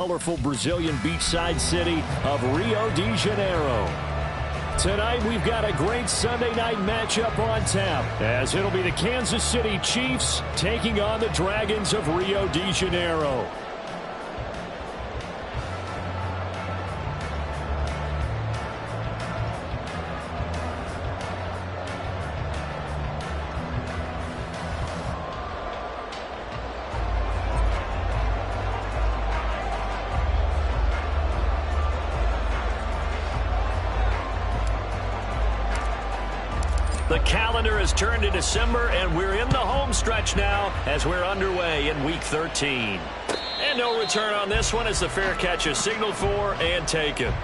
Colorful Brazilian beachside city of Rio de Janeiro. Tonight we've got a great Sunday night matchup on tap, as it'll be the Kansas City Chiefs taking on the Dragons of Rio de Janeiro. The calendar has turned to December, and we're in the home stretch now as we're underway in Week 13. And no return on this one as the fair catch is signaled for and taken.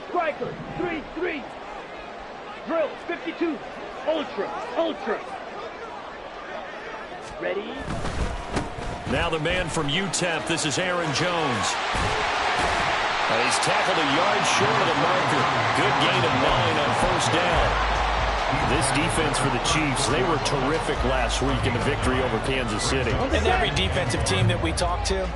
Striker, 3-3. Drill, 52. Ultra. Ready? Now the man from UTEP, this is Aaron Jones. He's tackled a yard short of the marker. Good gain of 9 on first down. This defense for the Chiefs, they were terrific last week in the victory over Kansas City. And every defensive team that we talk to,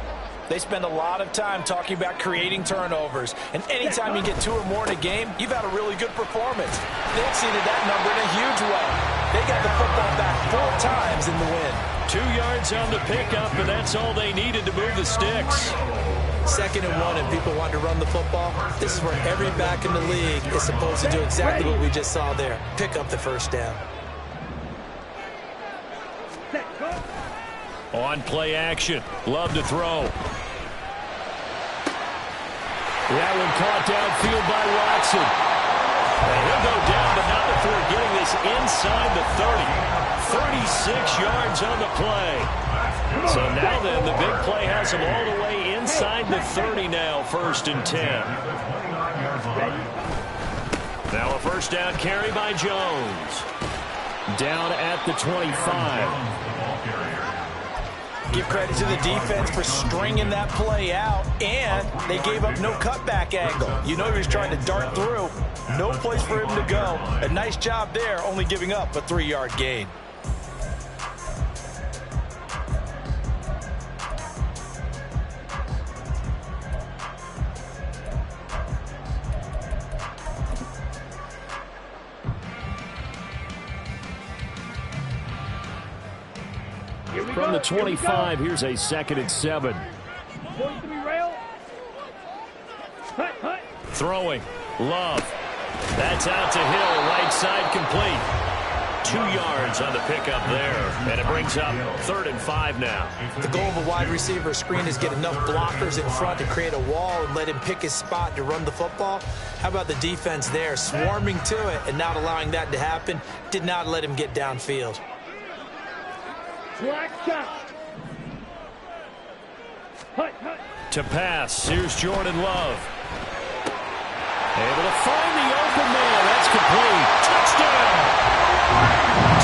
they spend a lot of time talking about creating turnovers. And anytime you get 2 or more in a game, you've had a really good performance. They exceeded that number in a huge way. They got the football back 4 times in the win. 2 yards on the pickup, and that's all they needed to move the sticks. 2nd and 1, and people want to run the football. This is where every back in the league is supposed to do exactly what we just saw there. Pick up the first down. On play action. Love to throw. That one caught downfield by Watson. And he'll go down, but not before getting this inside the 30. 36 yards on the play. So now then, the big play has him all the way inside the 30 now, 1st and 10. Now a first down carry by Jones. Down at the 25. Give credit to the defense for stringing that play out, and they gave up no cutback angle. You know he was trying to dart through. No place for him to go. A nice job there, only giving up a 3-yard gain. From the 25, here's a 2nd and 7. Throwing. Love. That's out to Hill. Right side complete. 2 yards on the pickup there. And it brings up 3rd and 5 now. The goal of a wide receiver screen is get enough blockers in front to create a wall and let him pick his spot to run the football. How about the defense there, swarming to it and not allowing that to happen? Did not let him get downfield. To pass, here's Jordan Love. Able to find the open man. That's complete. Touchdown!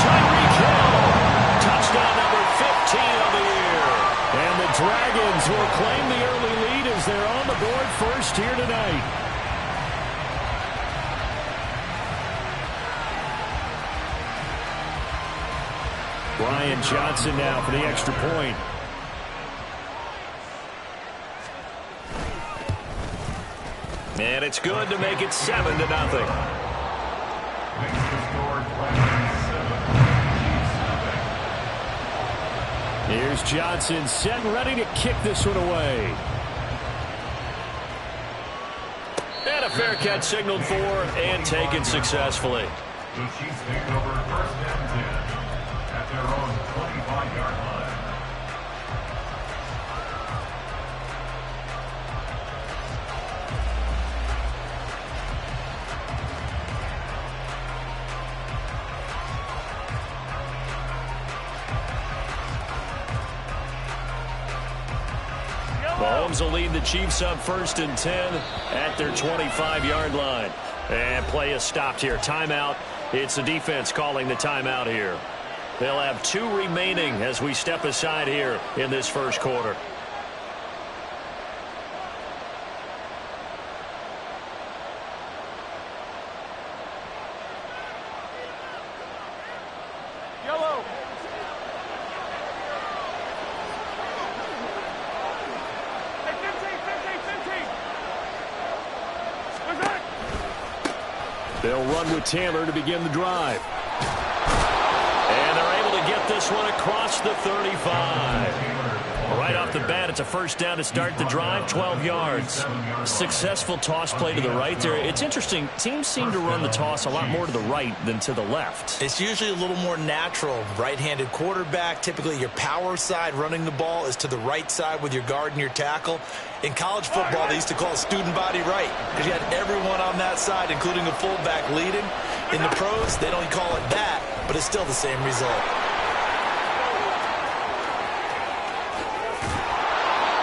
Tyreek Hill. Touchdown number 15 of the year. And the Dragons will claim the early lead as they're on the board first here tonight. Brian Johnson now for the extra point. And it's good to make it 7-0. Here's Johnson set and ready to kick this one away. And a fair catch signaled for and taken successfully. The Chiefs take over 1st and 10 at their own 25-yard line. Mahomes will lead the Chiefs up 1st and 10 at their 25-yard line. And play is stopped here. Timeout. It's the defense calling the timeout here. They'll have 2 remaining as we step aside here in this first quarter. Yellow. They'll run with Taylor to begin the drive. And they're able to get this one across the 35. Right off the bat, it's a first down to start the drive, 12 yards. Successful toss play to the right there. It's interesting. Teams seem to run the toss a lot more to the right than to the left. It's usually a little more natural. Right-handed quarterback, typically your power side running the ball is to the right side with your guard and your tackle. In college football, they used to call it student body right because you had everyone on that side, including the fullback leading. In the pros, they don't call it that, but it's still the same result.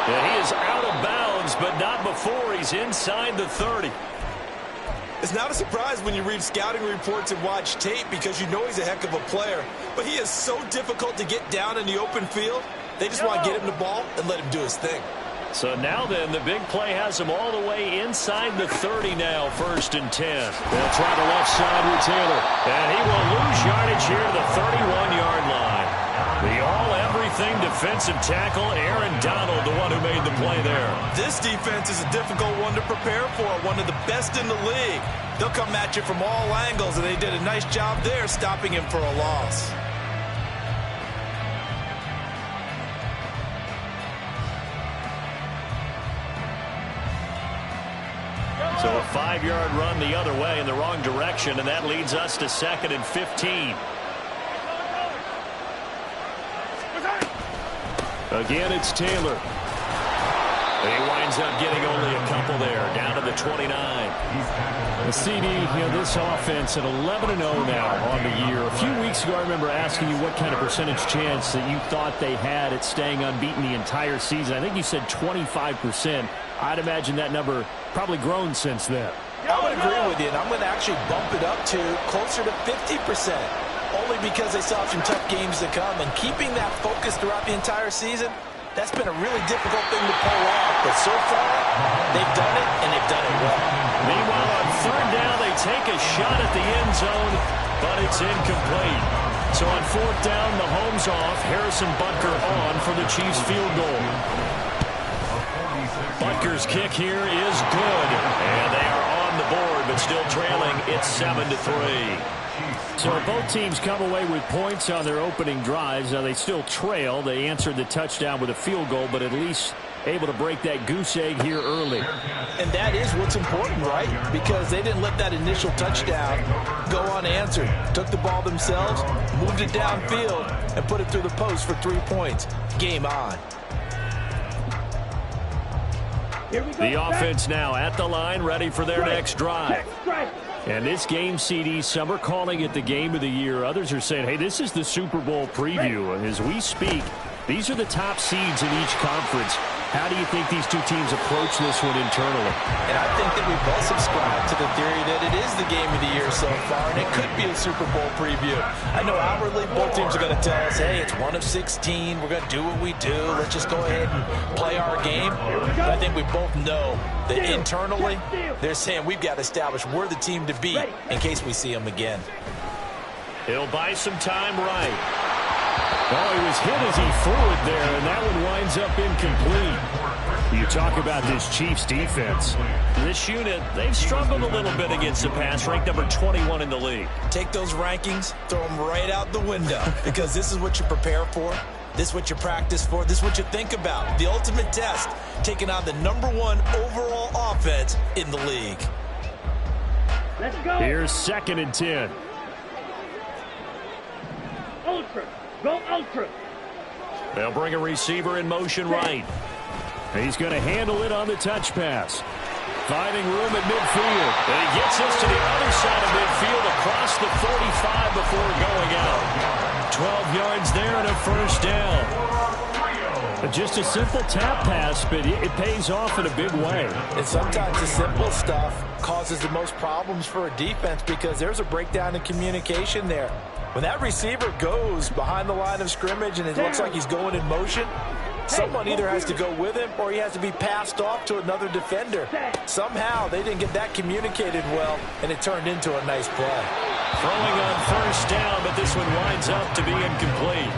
Yeah, he is out of bounds, but not before he's inside the 30. It's not a surprise when you read scouting reports and watch tape because you know he's a heck of a player. But he is so difficult to get down in the open field. They just want to get him the ball and let him do his thing. So now then, the big play has him all the way inside the 30 now, 1st and 10. They'll try the left side with Taylor. And he will lose yardage here to the 31-yard line. The all-everything defensive tackle, Aaron Donald, the one who made the play there. This defense is a difficult one to prepare for, one of the best in the league. They'll come at you from all angles, and they did a nice job there stopping him for a loss. So a 5-yard run the other way in the wrong direction, and that leads us to 2nd and 15. Again, it's Taylor. And he winds up getting only a couple there, down to the 29. The CD, this offense at 11-0 now on the year. A few weeks ago, I remember asking you what kind of percentage chance that you thought they had at staying unbeaten the entire season. I think you said 25%. I'd imagine that number probably grown since then. I would agree with you, and I'm going to actually bump it up to closer to 50%, only because they still have some tough games to come, and keeping that focus throughout the entire season, that's been a really difficult thing to pull off. But so far, they've done it, and they've done it well. Meanwhile, on 3rd down, they take a shot at the end zone, but it's incomplete. So on 4th down, Mahomes off, Harrison Butker on for the Chiefs field goal. Butker's kick here is good, and they are on the board, but still trailing. It's 7-3. So both teams come away with points on their opening drives. Now they still trail. They answered the touchdown with a field goal, but at least able to break that goose egg here early. And that is what's important, right? Because they didn't let that initial touchdown go unanswered. Took the ball themselves, moved it downfield, and put it through the post for 3 points. Game on. The offense now at the line, ready for their next drive. And this game, CD, some are calling it the game of the year. Others are saying, hey, this is the Super Bowl preview. As we speak, these are the top seeds in each conference. How do you think these two teams approach this one internally? And I think that we both subscribe to the theory that it is the game of the year so far, and it could be a Super Bowl preview. I know outwardly both teams are going to tell us, hey, it's 1 of 16. We're going to do what we do. Let's just go ahead and play our game. But I think we both know that internally they're saying we've got to establish we're the team to beat in case we see them again. He'll buy some time right. Oh, he was hit as he threw it there, and that one winds up incomplete. You talk about this Chiefs defense. This unit, they've struggled a little bit against the pass, ranked number 21 in the league. Take those rankings, throw them right out the window, because this is what you prepare for. This is what you practice for. This is what you think about. The ultimate test, taking on the #1 overall offense in the league. Let's go. Here's 2nd and 10. Ultra. Go ultra. They'll bring a receiver in motion right. He's going to handle it on the touch pass. Finding room at midfield. And he gets us to the other side of midfield across the 45 before going out. 12 yards there and a first down. Just a simple tap pass, but it pays off in a big way. And sometimes the simple stuff causes the most problems for a defense because there's a breakdown in communication there. When that receiver goes behind the line of scrimmage and it looks like he's going in motion, someone either has to go with him or he has to be passed off to another defender. Somehow they didn't get that communicated well, and it turned into a nice play. Throwing on first down, but this one winds up to be incomplete.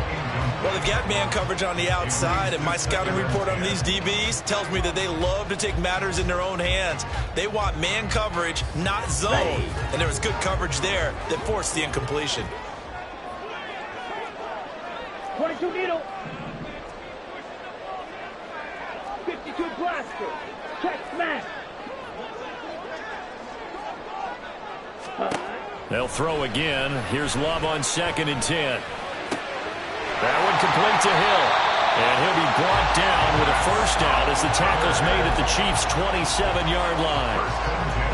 Well, they've got man coverage on the outside, and my scouting report on these DBs tells me that they love to take matters in their own hands. They want man coverage, not zone. And there was good coverage there that forced the incompletion. 22 needle. 52 blaster. Check smash. They'll throw again. Here's Love on 2nd and 10. That one complete to Hill. And he'll be brought down with a first down as the tackle's made at the Chiefs' 27-yard line.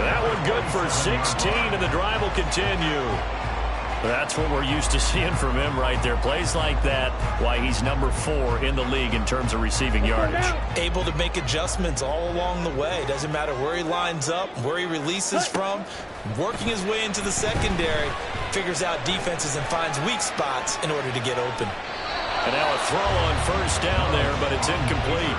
That one good for 16, and the drive will continue. That's what we're used to seeing from him right there. Plays like that, why he's number 4 in the league in terms of receiving yardage. Able to make adjustments all along the way. Doesn't matter where he lines up, where he releases from. Working his way into the secondary, figures out defenses and finds weak spots in order to get open. And now a throw on first down there, but it's incomplete.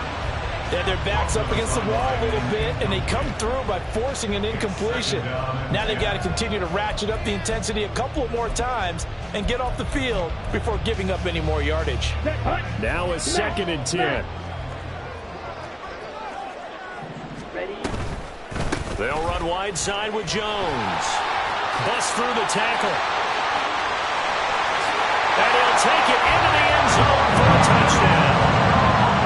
Yeah, their back's up against the wall a little bit, and they come through by forcing an incompletion. Now they've got to continue to ratchet up the intensity a couple of more times and get off the field before giving up any more yardage. Now a 2nd and 10. Ready. They'll run wide side with Jones. Bust through the tackle. And he'll take it into the end zone for a touchdown.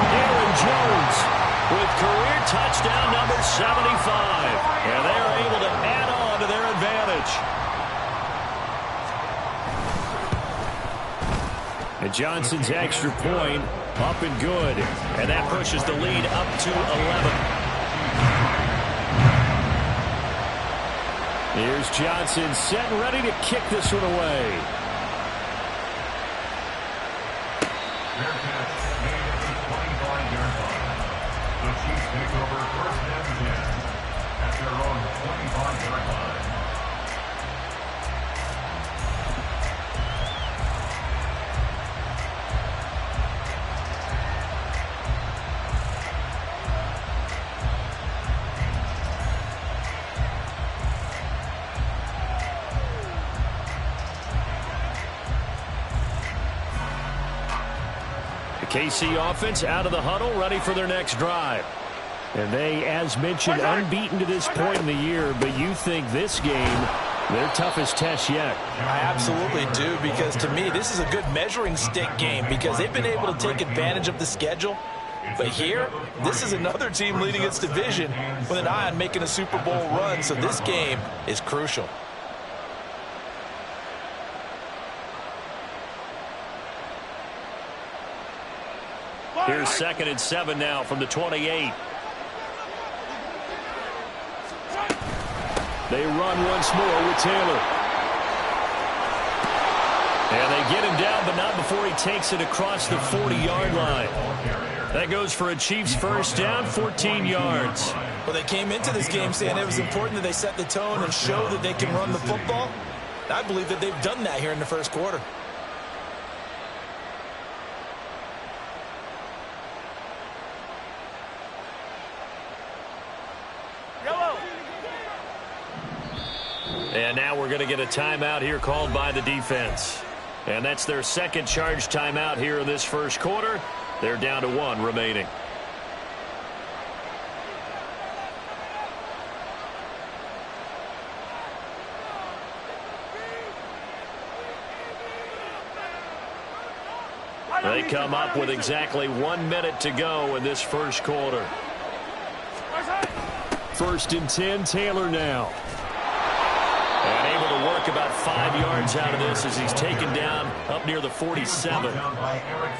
Aaron Jones with career touchdown number 75. And they're able to add on to their advantage. And Johnson's extra point up and good. And that pushes the lead up to 11. Here's Johnson set and ready to kick this one away. The Chiefs take over first and 10 at their own 25-yard line. KC offense out of the huddle, ready for their next drive. And they, as mentioned, unbeaten to this point in the year, but you think this game, their toughest test yet? I absolutely do, because to me, this is a good measuring stick game because they've been able to take advantage of the schedule. But here, this is another team leading its division with an eye on making a Super Bowl run, so this game is crucial. Here's 2nd and 7 now from the 28. They run once more with Taylor. And they get him down, but not before he takes it across the 40-yard line. That goes for a Chiefs first down, 14 yards. Well, they came into this game saying it was important that they set the tone and show that they can run the football. I believe that they've done that here in the first quarter. And now we're going to get a timeout here called by the defense. And that's their second charge timeout here in this first quarter. They're down to 1 remaining. They come up with exactly 1 minute to go in this first quarter. 1st and 10, Taylor now. And able to work about 5 yards out of this as he's taken down up near the 47.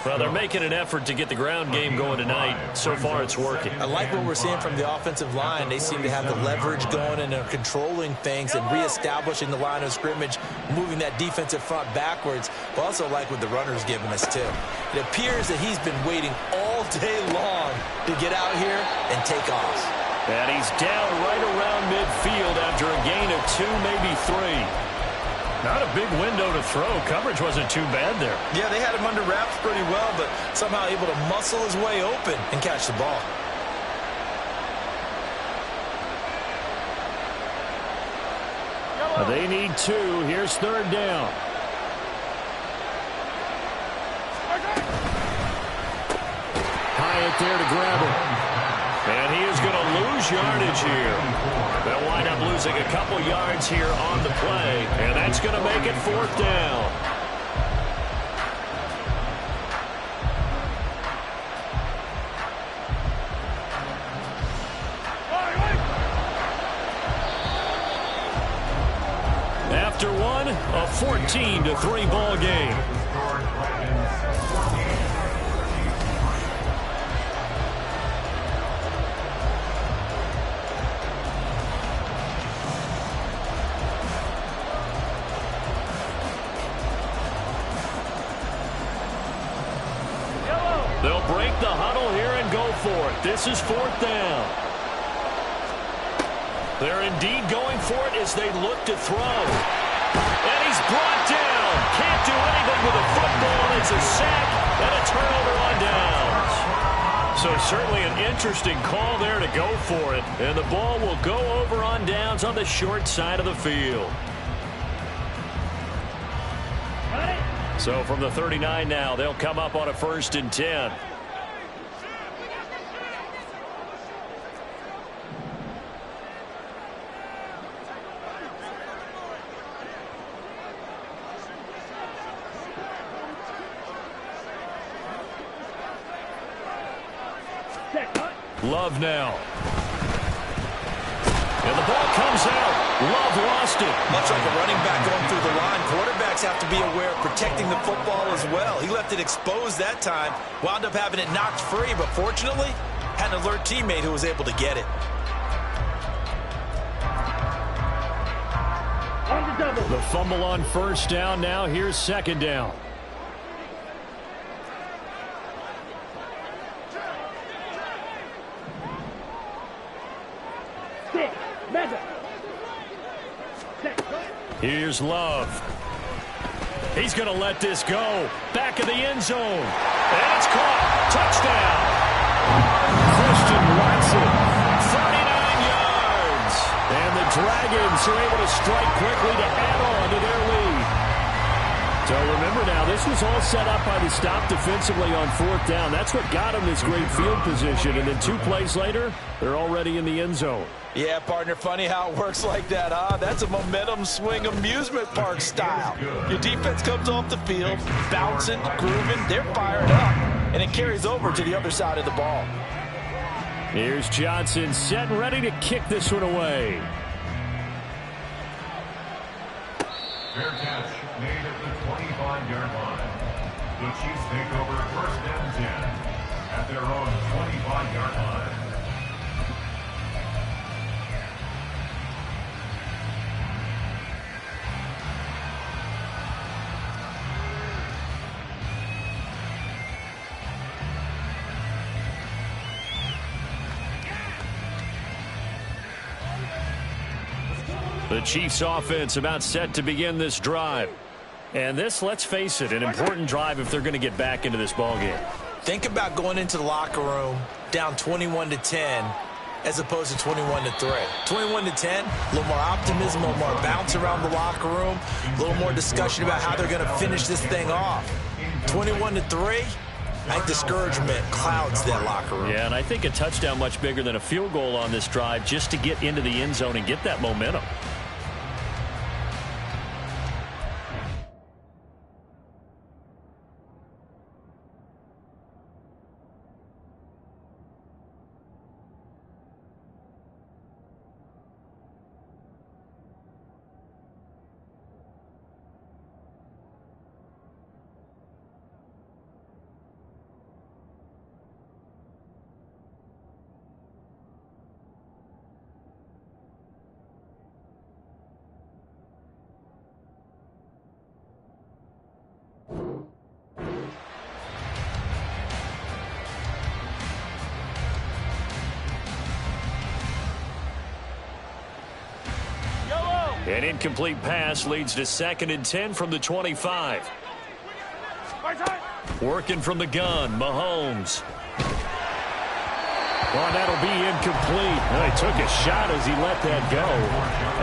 Well, they're making an effort to get the ground game going tonight. So far, it's working. I like what we're seeing from the offensive line. They seem to have the leverage going, and they're controlling things and reestablishing the line of scrimmage, moving that defensive front backwards. But also like what the runner's giving us, too. It appears that he's been waiting all all day long to get out here and take off. And he's down right around midfield after a gain of 2, maybe 3. Not a big window to throw. Coverage wasn't too bad there. Yeah, they had him under wraps pretty well, but somehow able to muscle his way open and catch the ball. They need 2. Here's 3rd down. Hyatt there to grab it. And he is going to lose yardage here. They'll wind up losing a couple yards here on the play, and that's going to make it 4th down. After one, a 14-3 ball game. They'll break the huddle here and go for it. This is 4th down. They're indeed going for it as they look to throw. And he's brought down. Can't do anything with the football. It's a sack and a turnover on downs. So certainly an interesting call there to go for it. And the ball will go over on downs on the short side of the field. So from the 39 now, they'll come up on a 1st and 10. Love now. And the ball comes out. Love lost it. Much like a running back going through the line, quarterbacks have to be aware of protecting the football as well. He left it exposed that time, wound up having it knocked free, but fortunately, had an alert teammate who was able to get it. On the double. The fumble on 1st down. Now here's 2nd down. Here's Love. He's going to let this go. Back of the end zone. And it's caught. Touchdown. Christian Watson. 39 yards. And the Dragons are able to strike quickly to add on to their lead. So remember now, this was all set up by the stop defensively on 4th down. That's what got them this great field position. And then 2 plays later, they're already in the end zone. Yeah, partner, funny how it works like that, huh? That's a momentum swing amusement park style. Your defense comes off the field, bouncing, grooving, they're fired up, and it carries over to the other side of the ball. Here's Johnson set and ready to kick this one away. Fair catch made at the 25-yard line. The Chiefs take over 1st and 10 at their own 25-yard line. The Chiefs offense about set to begin this drive. And this, let's face it, an important drive if they're going to get back into this ballgame. Think about going into the locker room down 21-10 as opposed to 21-3. 21-10, a little more optimism, a little more bounce around the locker room, a little more discussion about how they're going to finish this thing off. 21-3, I think discouragement clouds that locker room. Yeah, and I think a touchdown much bigger than a field goal on this drive just to get into the end zone and get that momentum. An incomplete pass leads to 2nd and 10 from the 25. Working from the gun, Mahomes. Well, that'll be incomplete. Well, he took a shot as he let that go.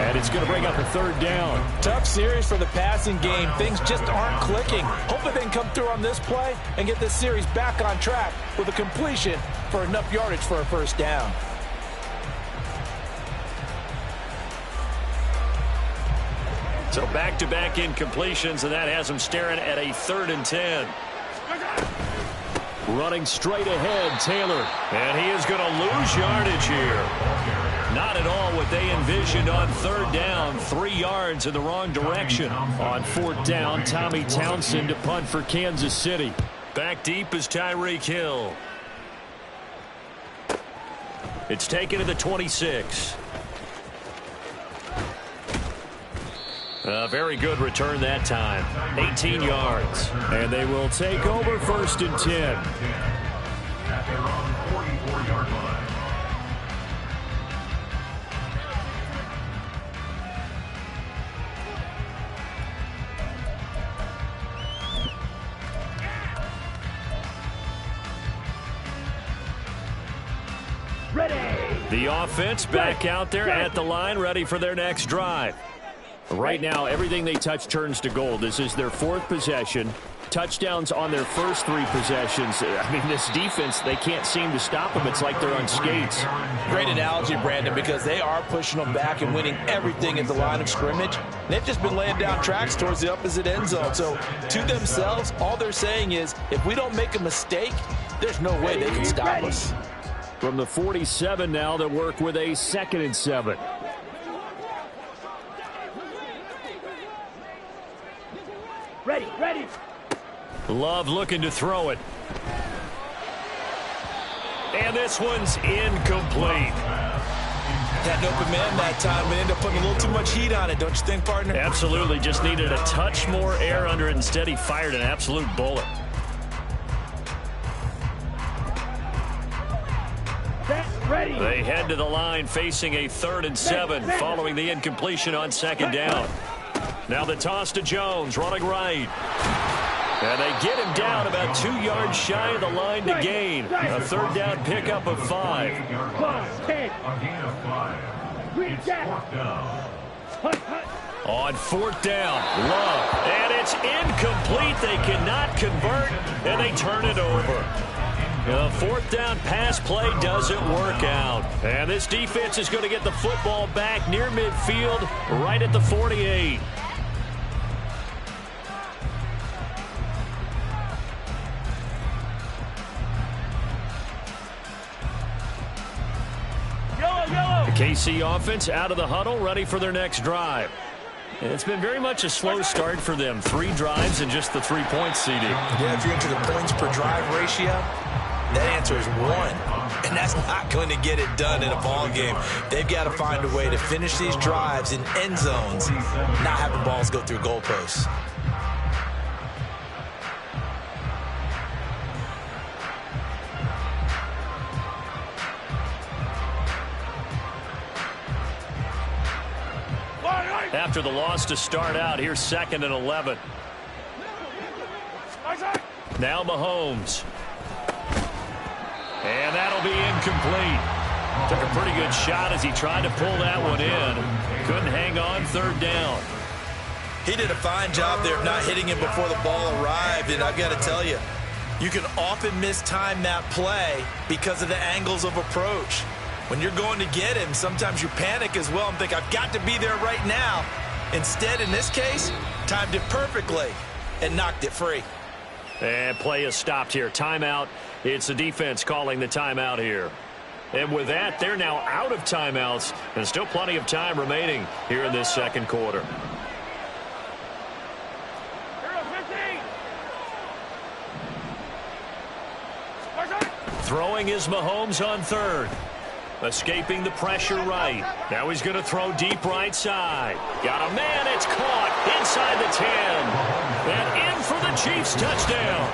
And it's going to bring up a 3rd down. Tough series for the passing game. Things just aren't clicking. Hopefully they can come through on this play and get this series back on track with a completion for enough yardage for a 1st down. So back-to-back incompletions, and that has him staring at a 3rd and 10. Running straight ahead, Taylor. And he is going to lose yardage here. Not at all what they envisioned on 3rd down. 3 yards in the wrong direction. On 4th down, Tommy Townsend to punt for Kansas City. Back deep is Tyreek Hill. It's taken to the 26. A very good return that time. 18 yards. And they will take over 1st and 10. At their own 44-yard line. Ready. The offense back out there at the line, ready for their next drive. Right now, everything they touch turns to gold. This is their 4th possession. Touchdowns on their first 3 possessions. I mean, this defense, they can't seem to stop them. It's like they're on skates. Great analogy, Brandon, because they are pushing them back and winning everything at the line of scrimmage. They've just been laying down tracks towards the opposite end zone. So, to themselves, all they're saying is, if we don't make a mistake, there's no way they can stop us. From the 47 now, they'll work with a 2nd and 7. Ready, ready. Love looking to throw it. And this one's incomplete. Had an open man that time, but ended up putting a little too much heat on it, don't you think, partner? Absolutely. Just needed a touch more air under it. Instead, he fired an absolute bullet. Ready. They head to the line facing a 3rd and 7 following the incompletion on 2nd down. Now the toss to Jones, running right. And they get him down about 2 yards shy of the line to gain. A 3rd down pickup of 5. A gain of 5. It's 4th down. On 4th down, Love. And it's incomplete. They cannot convert, and they turn it over. The 4th down pass play doesn't work out. And this defense is going to get the football back near midfield, right at the 48. The KC offense out of the huddle, ready for their next drive. And it's been very much a slow start for them. 3 drives and just the 3 points, CD. Yeah, if you're into the points per drive ratio, that answer is 1. And that's not going to get it done in a ball game. They've got to find a way to finish these drives in end zones, not having balls go through goalposts. After the loss to start out, here's 2nd and 11. Now Mahomes. And that'll be incomplete. Took a pretty good shot as he tried to pull that one in. Couldn't hang on 3rd down. He did a fine job there of not hitting him before the ball arrived, and I've got to tell you, you can often mistime that play because of the angles of approach. When you're going to get him, sometimes you panic as well and think, I've got to be there right now. Instead, in this case, timed it perfectly and knocked it free. And play is stopped here. Timeout. It's the defense calling the timeout here. And with that, they're now out of timeouts, and still plenty of time remaining here in this 2nd quarter. Throwing is Mahomes on 3rd. Escaping the pressure right. Now he's going to throw deep right side. Got a man. It's caught inside the 10. And in for the Chiefs touchdown.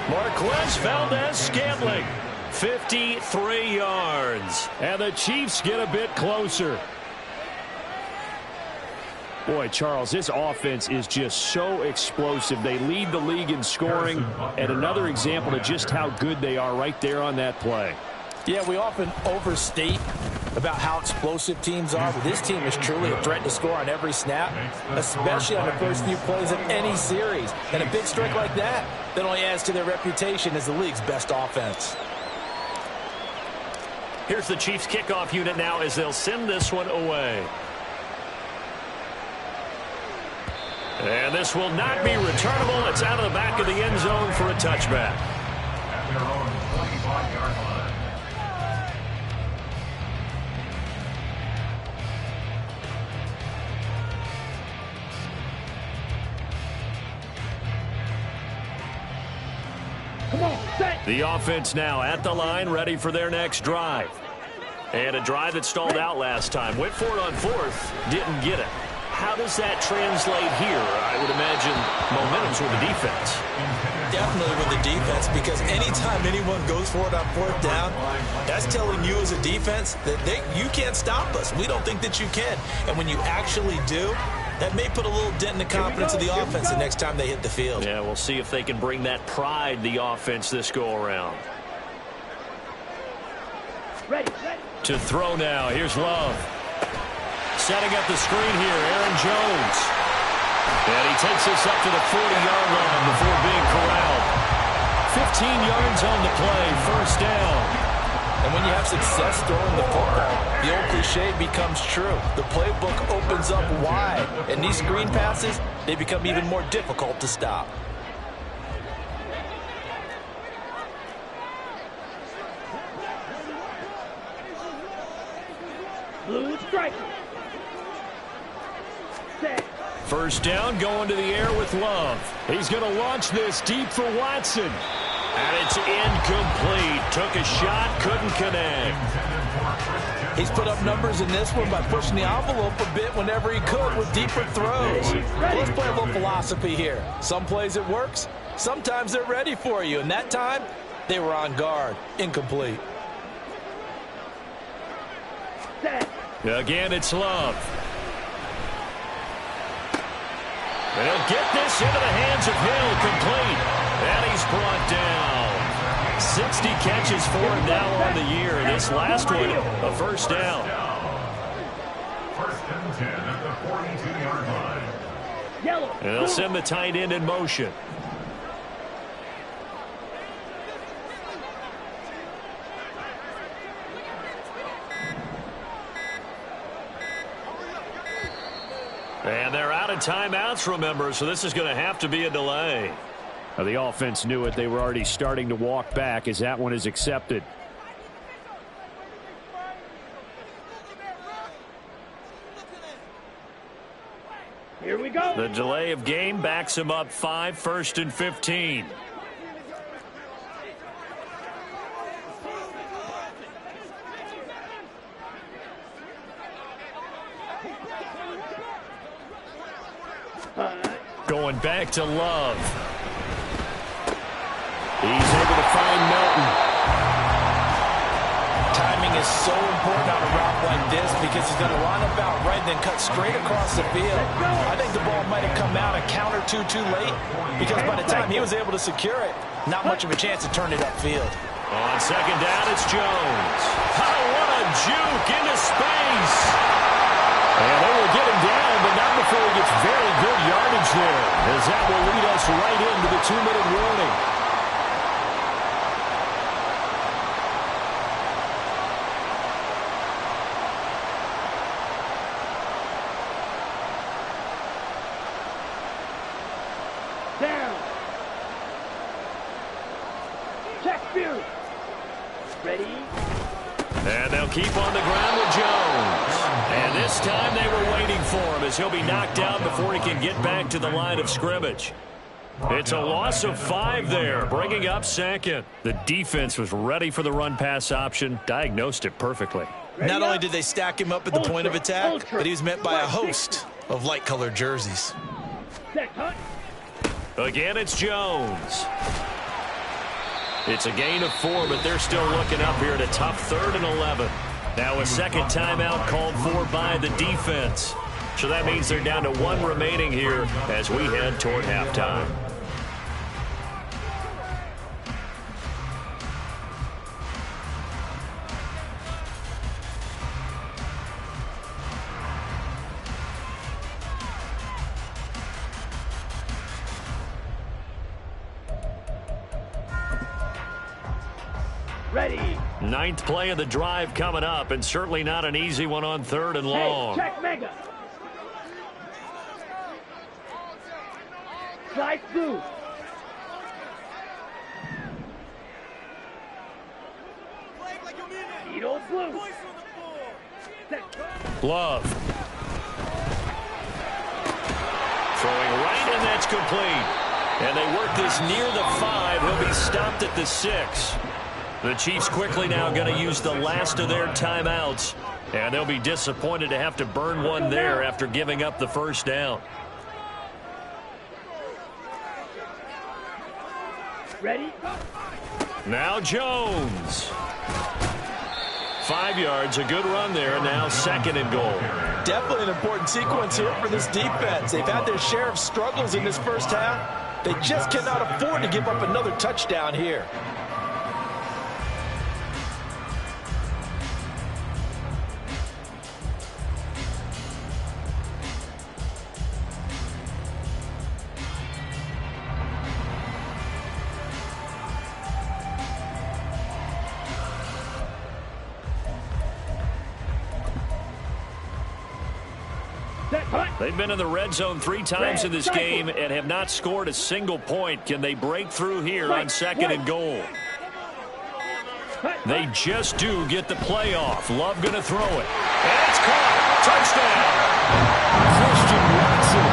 Marquez Valdez-Scantling. 53 yards. And the Chiefs get a bit closer. Boy, Charles, this offense is just so explosive. They lead the league in scoring, and another example of just how good they are right there on that play. Yeah, we often overstate about how explosive teams are, but this team is truly a threat to score on every snap, especially on the first few plays of any series. And a big strike like that only adds to their reputation as the league's best offense. Here's the Chiefs kickoff unit now as they'll send this one away. And this will not be returnable. It's out of the back of the end zone for a touchback. At their own 25-yard line. Come on, set. The offense now at the line, ready for their next drive. And a drive that stalled out last time. Went for it on fourth, didn't get it. How does that translate here? I would imagine momentum's with the defense. Definitely with the defense, because anytime anyone goes for it on fourth down, that's telling you as a defense that you can't stop us. We don't think that you can. And when you actually do, that may put a little dent in the confidence of the offense the next time they hit the field. Yeah, we'll see if they can bring that pride, the offense, this go-around. Ready. To throw now. Here's Love. Setting up the screen here, Aaron Jones. And he takes this up to the 40-yard line before being corralled. 15 yards on the play, first down. And when you have success throwing the football, the old cliche becomes true. The playbook opens up wide, and these screen passes, they become even more difficult to stop. Blue striker. Set. First down, going to the air with Love. He's going to launch this deep for Watson. And it's incomplete. Took a shot, couldn't connect. He's put up numbers in this one by pushing the envelope a bit whenever he could with deeper throws. Let's play a little philosophy here. Some plays it works, sometimes they're ready for you. And that time, they were on guard. Incomplete. Set. Again, it's Love. And he'll get this into the hands of Hill, complete. And he's brought down. 60 catches for him now on the year. This last one, a first down. First and 10 at the 42-yard line. Yellow. And they'll send the tight end in motion. And they're out of timeouts, remember, so this is going to have to be a delay. Now, the offense knew it. They were already starting to walk back as that one is accepted. Here we go. The delay of game backs him up 5, first and 15. Going back to Love. He's able to find Melton. Timing is so important on a route like this because he's going to line up out right and then cut straight across the field. I think the ball might have come out a count or two too late because by the time he was able to secure it, not much of a chance to turn it upfield. On second down, it's Jones. Oh, what a juke into space. And they will get him down, but not before he gets very good yardage there, as that will lead us right into the 2-minute warning. Down. Check view. Ready. And they'll keep on the ground with Jones. And this time they were waiting for him as he'll be knocked out before he can get back to the line of scrimmage. It's a loss of 5 there, bringing up second. The defense was ready for the run-pass option, diagnosed it perfectly. Not only did they stack him up at the point of attack, but he was met by a host of light-colored jerseys. Set. Cut. Again, it's Jones. It's a gain of 4, but they're still looking up here at a tough 3rd and 11. Now a second timeout called for by the defense. So that means they're down to 1 remaining here as we head toward halftime. Ready. 9th play of the drive coming up, and certainly not an easy one on 3rd and long. Hey, check mega. Slide through. Needle blue. Set. Love. Throwing right, and that's complete. And they work this near the 5. He'll be stopped at the 6. The Chiefs quickly now going to use the last of their timeouts. And they'll be disappointed to have to burn one there after giving up the first down. Ready? Now Jones. 5 yards, a good run there, and now 2nd and goal. Definitely an important sequence here for this defense. They've had their share of struggles in this first half. They just cannot afford to give up another touchdown here. They've been in the red zone 3 times in this game and have not scored a single point. Can they break through here on 2nd and goal? They just do get the play off. Love going to throw it. And it's caught. Touchdown. Christian Watson,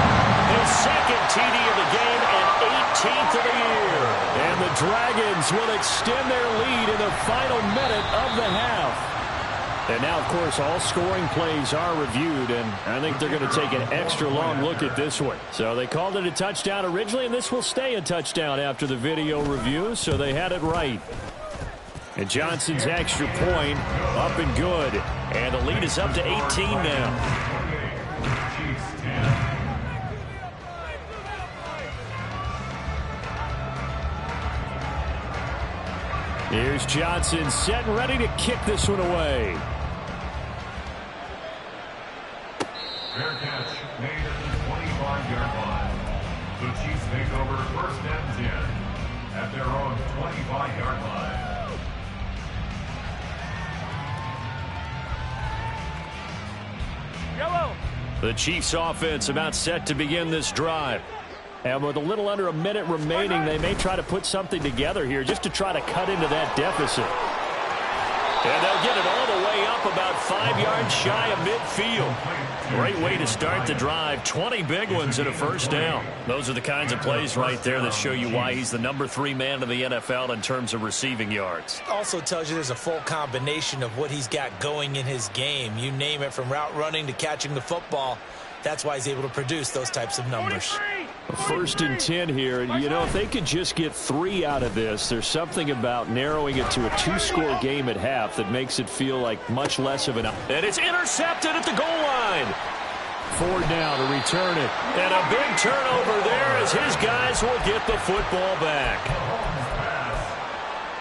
his 2nd TD of the game and 18th of the year. And the Dragons will extend their lead in the final minute of the half. And now, of course, all scoring plays are reviewed, and I think they're going to take an extra long look at this one. So they called it a touchdown originally, and this will stay a touchdown after the video review, so they had it right. And Johnson's extra point up and good, and the lead is up to 18 now. Here's Johnson set and ready to kick this one away. Fair catch made at the 25-yard line. The Chiefs take over 1st and 10 at their own 25-yard line. Yellow. The Chiefs offense about set to begin this drive. And with a little under a minute remaining, they may try to put something together here just to try to cut into that deficit. And they'll get it all the way up about 5 yards shy of midfield. Great way to start the drive. 20 big ones and a first down. Those are the kinds of plays right there that show you why he's the number 3 man in the NFL in terms of receiving yards. Also tells you there's a full combination of what he's got going in his game. You name it, from route running to catching the football. That's why he's able to produce those types of numbers. 1st and 10 here. And, you know, if they could just get 3 out of this, there's something about narrowing it to a 2-score game at half that makes it feel like much less of an... And it's intercepted at the goal line. 4 down to return it. And a big turnover there as his guys will get the football back.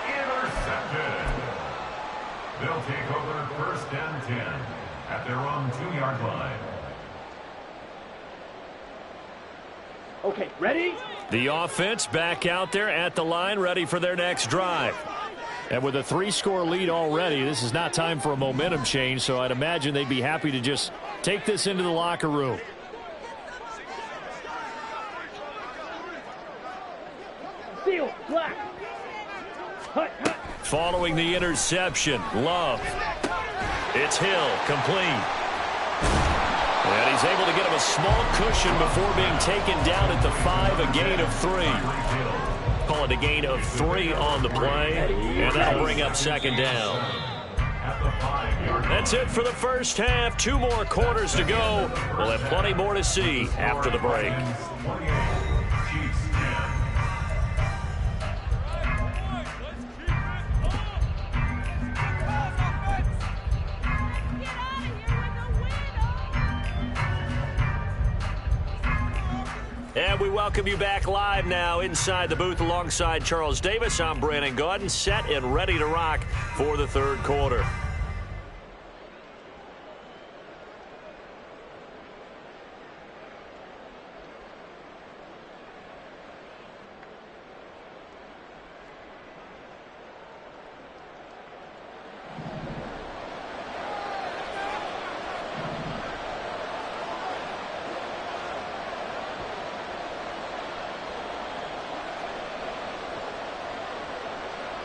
Intercepted. They'll take over 1st and 10 at their own 2-yard line. Okay, ready? The offense back out there at the line, ready for their next drive. And with a 3-score lead already, this is not time for a momentum change, so I'd imagine they'd be happy to just take this into the locker room. Seal, black. Hut, hut. Following the interception, Love. It's Hill, complete. And he's able to get him a small cushion before being taken down at the 5, a gain of 3. Call it a gain of 3 on the play, and that'll bring up 2nd down. That's it for the first half. 2 more quarters to go. We'll have plenty more to see after the break. And we welcome you back live now inside the booth alongside Charles Davis. I'm Brandon Gaudin, set and ready to rock for the third quarter.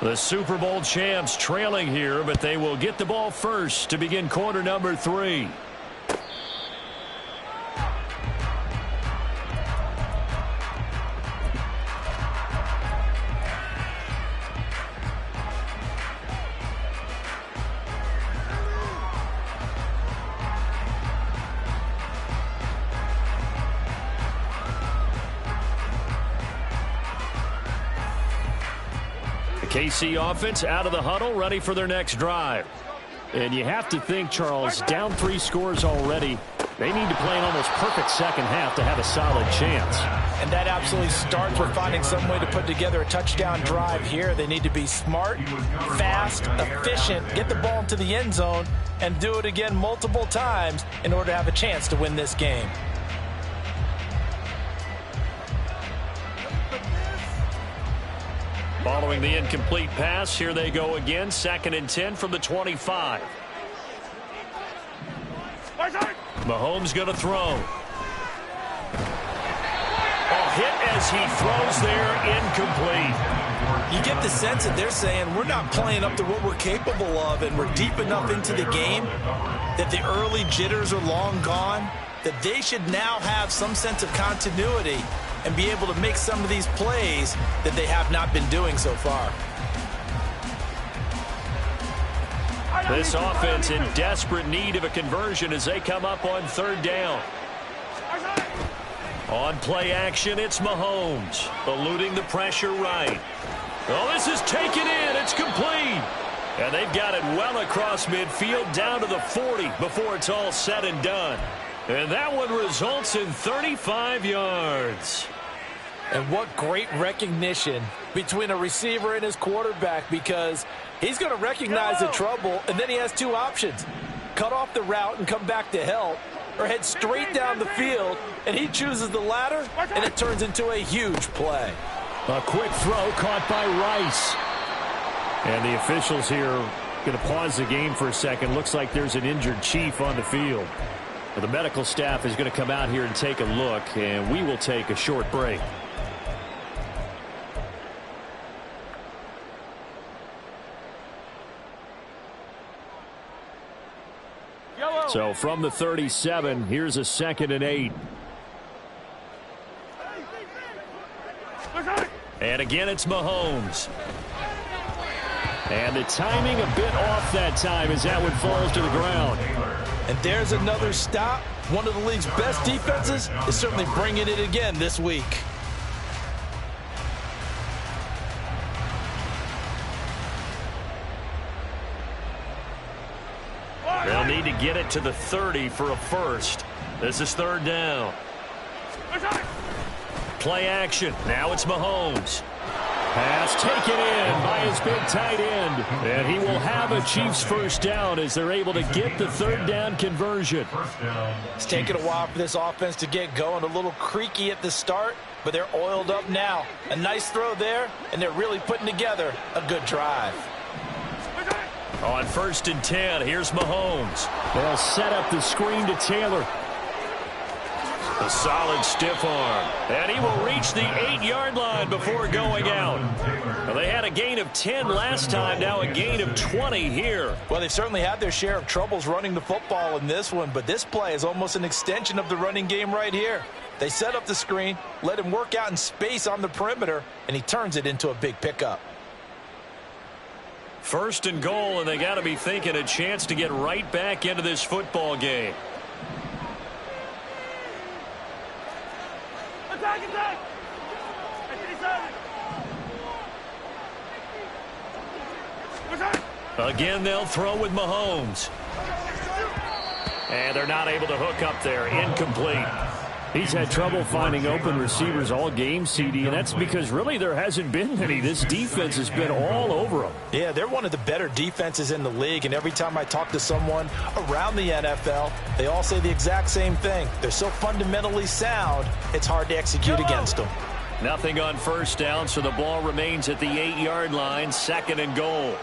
The Super Bowl champs trailing here, but they will get the ball first to begin quarter number 3. KC offense out of the huddle, ready for their next drive. And you have to think, Charles, down 3 scores already. They need to play an almost perfect second half to have a solid chance. And that absolutely starts with finding some way to put together a touchdown drive here. They need to be smart, fast, efficient, get the ball into the end zone, and do it again multiple times in order to have a chance to win this game. Following the incomplete pass, here they go again. 2nd and 10 from the 25. Mahomes going to throw. Hit as he throws there, incomplete. You get the sense that they're saying we're not playing up to what we're capable of, and we're deep enough into the game that the early jitters are long gone, that they should now have some sense of continuity and be able to make some of these plays that they have not been doing so far. This offense in desperate need of a conversion as they come up on 3rd down. On play action, it's Mahomes, eluding the pressure right. Oh, this is taken in. It's complete. And they've got it well across midfield down to the 40 before it's all said and done. And that one results in 35 yards. And what great recognition between a receiver and his quarterback, because he's going to recognize the trouble, and then he has 2 options. Cut off the route and come back to help, or head straight down the field, and he chooses the latter, and it turns into a huge play. A quick throw caught by Rice. And the officials here going to pause the game for a second. Looks like there's an injured Chief on the field. Well, the medical staff is going to come out here and take a look, and we will take a short break. So from the 37, here's a 2nd and 8. And again, it's Mahomes. And the timing a bit off that time as that one falls to the ground. And there's another stop. One of the league's best defenses is certainly bringing it again this week. They'll need to get it to the 30 for a first. This is 3rd down. Play action. Now it's Mahomes. Pass taken in by his big tight end. And he will have a Chiefs first down as they're able to get the 3rd down conversion. It's taken a while for this offense to get going. A little creaky at the start, but they're oiled up now. A nice throw there, and they're really putting together a good drive. On 1st and 10, here's Mahomes. They'll set up the screen to Taylor. A solid stiff arm. And he will reach the 8-yard line before going out. Well, they had a gain of 10 last time, now a gain of 20 here. Well, they've certainly had their share of troubles running the football in this one, but this play is almost an extension of the running game right here. They set up the screen, let him work out in space on the perimeter, and he turns it into a big pickup. 1st and goal, and they got to be thinking a chance to get right back into this football game. Attack! Again, they'll throw with Mahomes. And they're not able to hook up there. Incomplete. He's had trouble finding open receivers all game, CD, and that's because really there hasn't been any. This defense has been all over them. Yeah, they're one of the better defenses in the league, and every time I talk to someone around the NFL, they all say the exact same thing. They're so fundamentally sound, it's hard to execute against them. Nothing on first down, so the ball remains at the 8-yard line, 2nd and goal.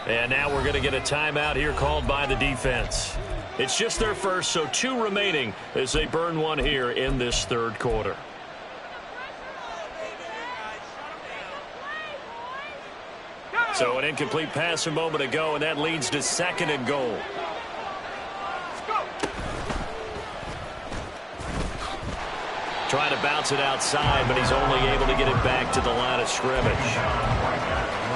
And now we're going to get a timeout here called by the defense. It's just their first, so 2 remaining as they burn one here in this 3rd quarter. So an incomplete pass a moment ago, and that leads to 2nd and goal. Trying to bounce it outside, but he's only able to get it back to the line of scrimmage.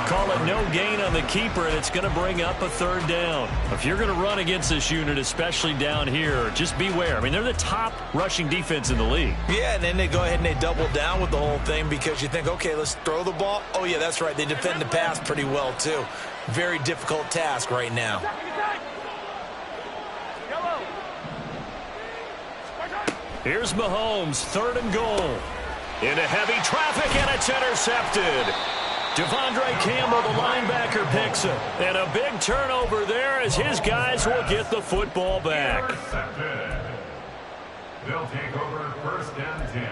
Call it no gain on the keeper, and it's going to bring up a 3rd down. If you're going to run against this unit, especially down here, just beware. I mean, they're the top rushing defense in the league. Yeah, and then they go ahead and they double down with the whole thing because you think, okay, let's throw the ball. Oh, yeah, that's right. They defend the pass pretty well, too. Very difficult task right now. Here's Mahomes, 3rd and goal. Into heavy traffic, and it's intercepted. Devondre Campbell, the linebacker, picks it. And a big turnover there as his guys will get the football back. They'll take over 1st and 10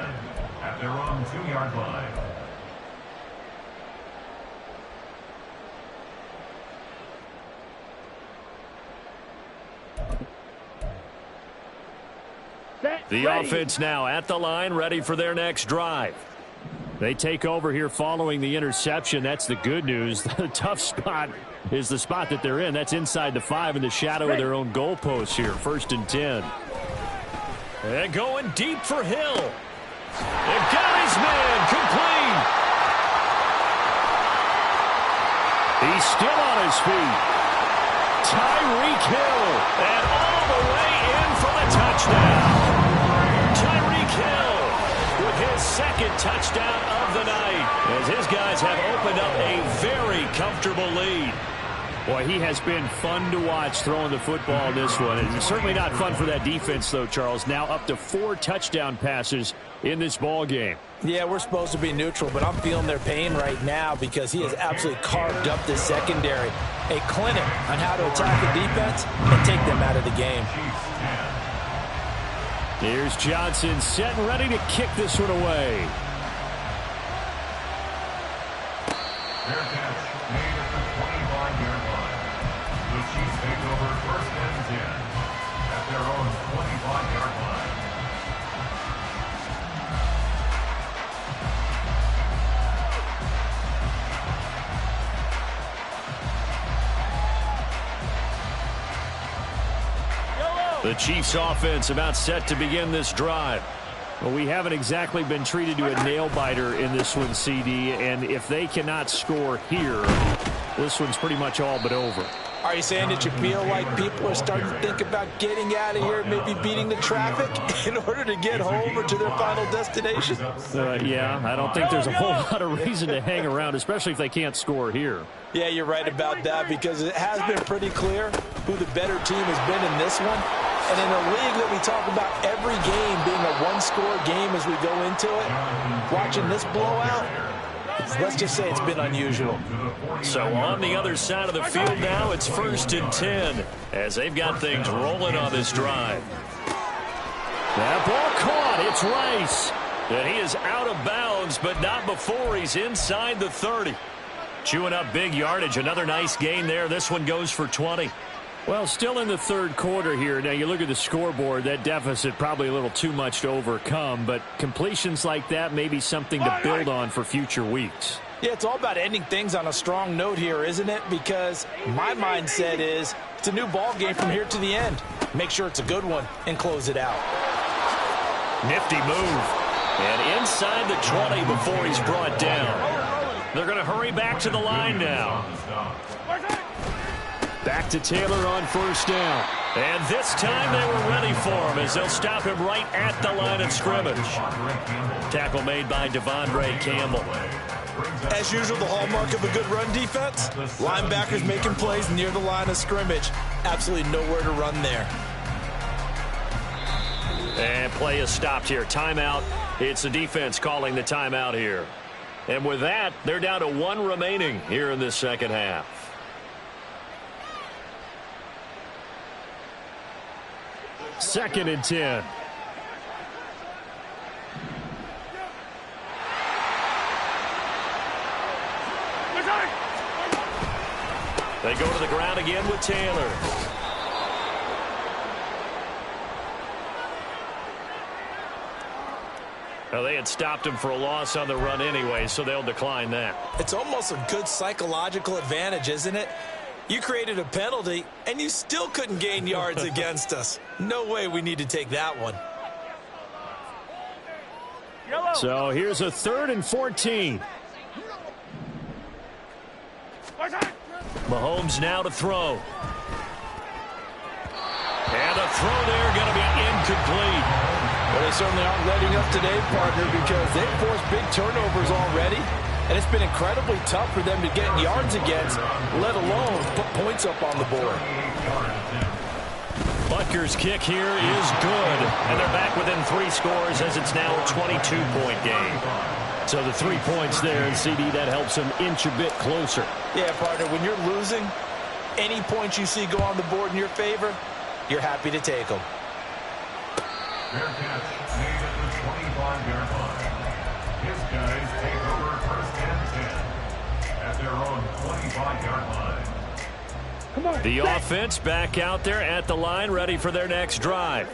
at their own 2-yard line. The offense now at the line, ready for their next drive. They take over here following the interception. That's the good news. The tough spot is the spot that they're in. That's inside the 5 in the shadow of their own goalpost here. 1st and 10. And going deep for Hill. And got his man complete. He's still on his feet. Tyreek Hill. And all the way in for the touchdown. Tyreek Hill with his 2nd touchdown of the night as his guys have opened up a very comfortable lead. Boy, he has been fun to watch throwing the football in this one. It's certainly not fun for that defense, though, Charles. Now up to 4 touchdown passes in this ball game. Yeah, we're supposed to be neutral, but I'm feeling their pain right now because he has absolutely carved up this secondary. A clinic on how to attack the defense and take them out of the game. Here's Johnson set and ready to kick this one away. Fair catch made at the 25-yard line. The Chiefs take over 1st and 10 at their own 25-yard line. The Chiefs offense about set to begin this drive. Well, we haven't exactly been treated to a nail-biter in this one, CD, and if they cannot score here, this one's pretty much all but over. Are you saying that you feel like people are starting to think about getting out of here, maybe beating the traffic in order to get home or to their final destination? Yeah, I don't think there's a whole lot of reason to hang around, especially if they can't score here. Yeah, you're right about that because it has been pretty clear who the better team has been in this one. And in a league that we talk about every game being a one-score game as we go into it, watching this blowout, let's just say it's been unusual. So on the other side of the field now, it's 1st and 10 as they've got things rolling on this drive. That ball caught. It's Rice. And he is out of bounds, but not before he's inside the 30. Chewing up big yardage. Another nice gain there. This one goes for 20. Well, still in the 3rd quarter here. Now, you look at the scoreboard, that deficit probably a little too much to overcome, but completions like that may be something to build on for future weeks. Yeah, it's all about ending things on a strong note here, isn't it? Because my mindset is it's a new ball game from here to the end. Make sure it's a good one and close it out. Nifty move. And inside the 20 before he's brought down. They're going to hurry back to the line now. Back to Taylor on 1st down. And this time they were ready for him as they'll stop him right at the line of scrimmage. Tackle made by Devondre Campbell. As usual, the hallmark of a good run defense, linebackers making plays near the line of scrimmage. Absolutely nowhere to run there. And play is stopped here. Timeout. It's the defense calling the timeout here. And with that, they're down to 1 remaining here in this second half. Second and 10. They go to the ground again with Taylor. Well, they had stopped him for a loss on the run anyway, so they'll decline that. It's almost a good psychological advantage, isn't it? You created a penalty, and you still couldn't gain yards against us. No way we need to take that one. So here's a 3rd and 14. Mahomes now to throw. And a throw there going to be incomplete. Well, they certainly aren't letting up today, partner, because they've forced big turnovers already. And it's been incredibly tough for them to get yards against, let alone put points up on the board. Butker's kick here is good. And they're back within 3 scores as it's now a 22-point game. So the 3 points there, and CD, that helps them inch a bit closer. Yeah, partner, when you're losing, any points you see go on the board in your favor, you're happy to take them. Fair catch made at the 25-yard line. His guys take over 1st and 10 at their own 25-yard line. Come on. The offense back out there at the line, ready for their next drive.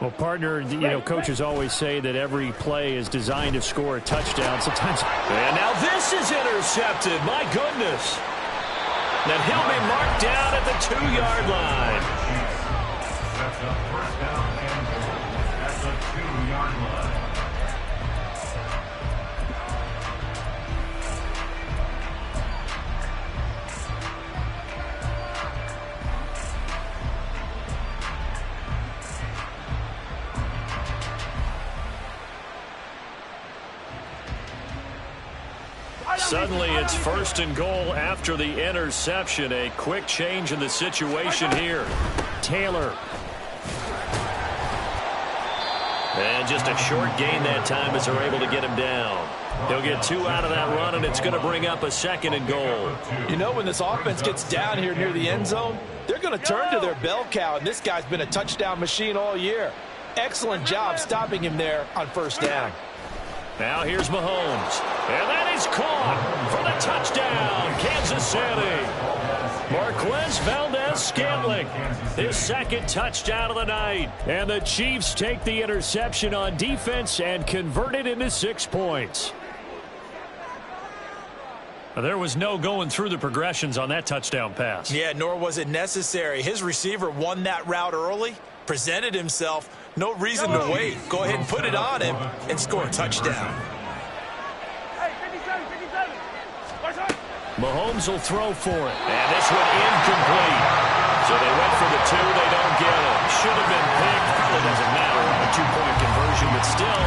Well, partner, you know, coaches always say that every play is designed to score a touchdown. Sometimes. And now this is intercepted. My goodness. Then he'll be marked down at the 2-yard line. That's a 1st down and goal at the 2-yard line. Suddenly it's 1st and goal after the interception. A quick change in the situation here. Taylor. And just a short gain that time as they're able to get him down. He'll get 2 out of that run, and it's going to bring up a 2nd and goal. You know, when this offense gets down here near the end zone, they're going to turn to their bell cow, and this guy's been a touchdown machine all year. Excellent job stopping him there on 1st down. Now here's Mahomes. And that is caught for the touchdown, Kansas City. Marquez Valdez-Scantling, his 2nd touchdown of the night. And the Chiefs take the interception on defense and convert it into 6 points. There was no going through the progressions on that touchdown pass. Yeah, nor was it necessary. His receiver won that route early, presented himself. No reason to wait. Go ahead and put it on him and score a touchdown. Mahomes will throw for it. And this one incomplete. So they went for the 2. They don't get it. Should have been picked. Probably doesn't matter on a 2-point conversion. But still,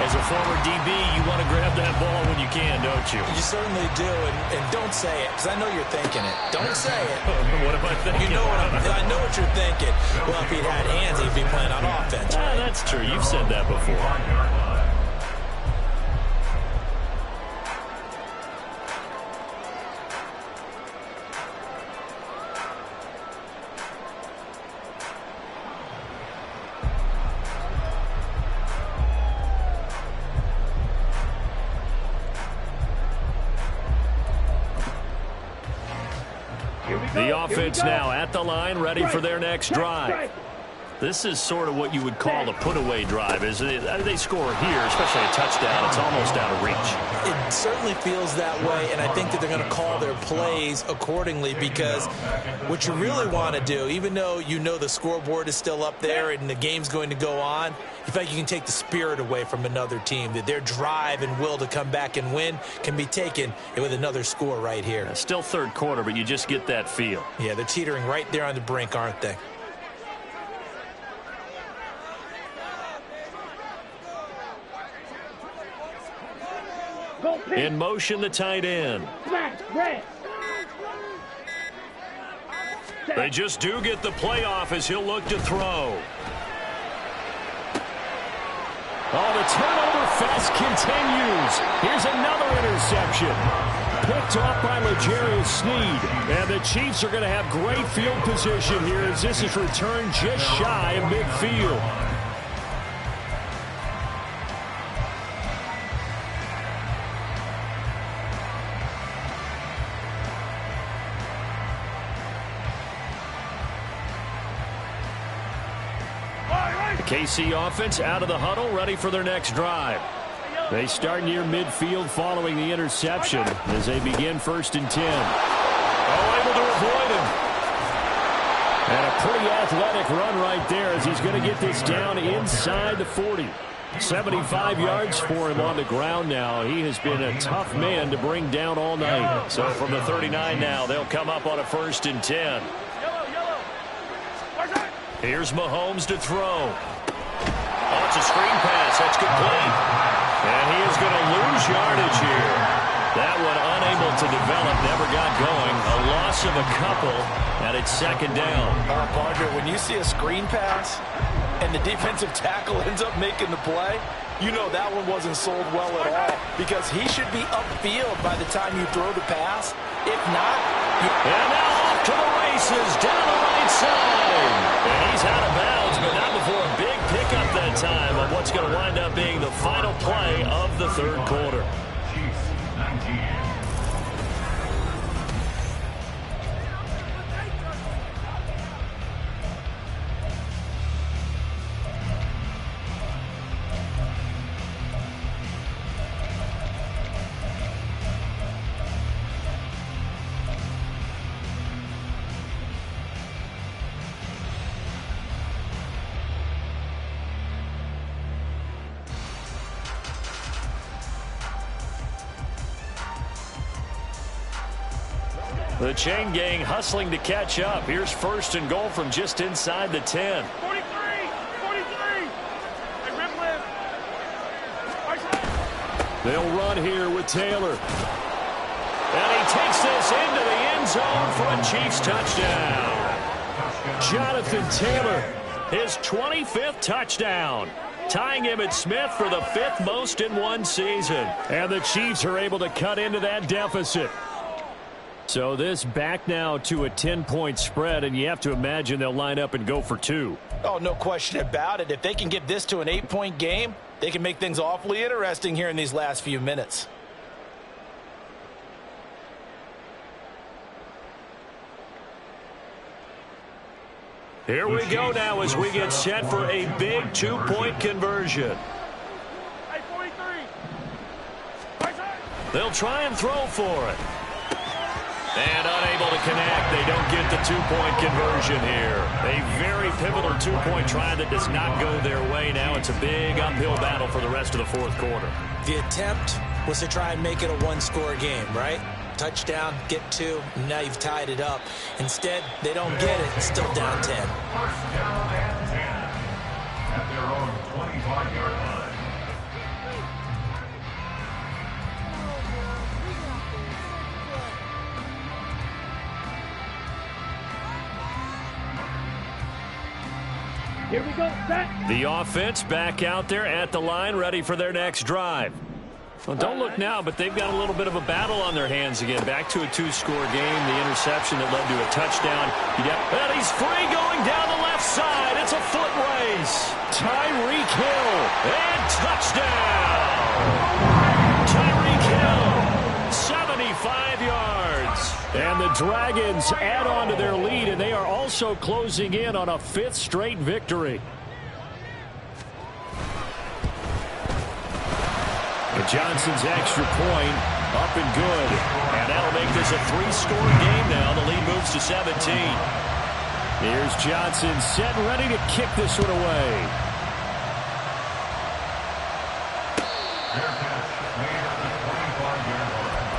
as a former DB, you want to grab that ball when you can, don't you? You certainly do. And don't say it, because I know you're thinking it. Don't say it. What am I thinking? You know I know what you're thinking. Well, if he'd had hands, he'd be playing on offense. Right? That's true. You've said that before. The offense now at the line, ready for their next drive. This is sort of what you would call a put-away drive, isn't it? They score here, especially a touchdown. It's almost out of reach. It certainly feels that way, and I think that they're going to call their plays accordingly, because what you really want to do, even though you know the scoreboard is still up there and the game's going to go on, you feel like you can take the spirit away from another team, that their drive and will to come back and win can be taken with another score right here. Still 3rd quarter, but you just get that feel. Yeah, they're teetering right there on the brink, aren't they? In motion, the tight end. They just do get the playoff as he'll look to throw. Oh, the turnover fest continues. Here's another interception. Picked off by L'Jarius Sneed. And the Chiefs are going to have great field position here as this is returned just shy of midfield. The KC offense out of the huddle, ready for their next drive. They start near midfield following the interception as they begin 1st and 10. Oh, able to avoid him. And a pretty athletic run right there as he's going to get this down inside the 40. 75 yards for him on the ground now. He has been a tough man to bring down all night. So from the 39 now, they'll come up on a 1st and 10. Here's Mahomes to throw. Oh, it's a screen pass. That's complete. And he is going to lose yardage here. That one unable to develop, never got going. A loss of a couple, and it's 2nd down. Partner, when you see a screen pass and the defensive tackle ends up making the play, you know that one wasn't sold well at all because he should be upfield by the time you throw the pass. If not, and now off to the races down the right side. And he's out of bounds, but not before a big pickup that time on what's going to wind up being the final play of the 3rd quarter. Chiefs 19. The chain gang hustling to catch up. Here's 1st and goal from just inside the 10. 43! 43! Hey, Ripley! They'll run here with Taylor. And he takes this into the end zone for a Chiefs touchdown. Jonathan Taylor, his 25th touchdown. Tying him at Smith for the 5th most in one season. And the Chiefs are able to cut into that deficit. So this back now to a 10-point spread, and you have to imagine they'll line up and go for 2. oh, no question about it. If they can get this to an 8-point game, they can make things awfully interesting here in these last few minutes. Here we go now as we get set for a big 2-point conversion. Hey, 43! They'll try and throw for it. And unable to connect. They don't get the 2-point conversion here. A very pivotal 2-point try that does not go their way. Now it's a big uphill battle for the rest of the 4th quarter. The attempt was to try and make it a one-score game, right? Touchdown, get 2, and now you've tied it up. Instead, they don't get it. It's still down 10. 1st down and 10 at their own 25-yard line. Here we go, set. The offense back out there at the line, ready for their next drive. Well, don't look now, but they've got a little bit of a battle on their hands again. Back to a 2-score game. The interception that led to a touchdown. And he's free going down the left side. It's a foot race. Tyreek Hill. And touchdown. Tyreek Hill. 75 yards. And the Dragons add on to their lead, and they are also closing in on a 5th straight victory. And Johnson's extra point up and good. And that'll make this a 3-score game now. The lead moves to 17. Here's Johnson set and ready to kick this one away. Fair catch made at the 25-yard line.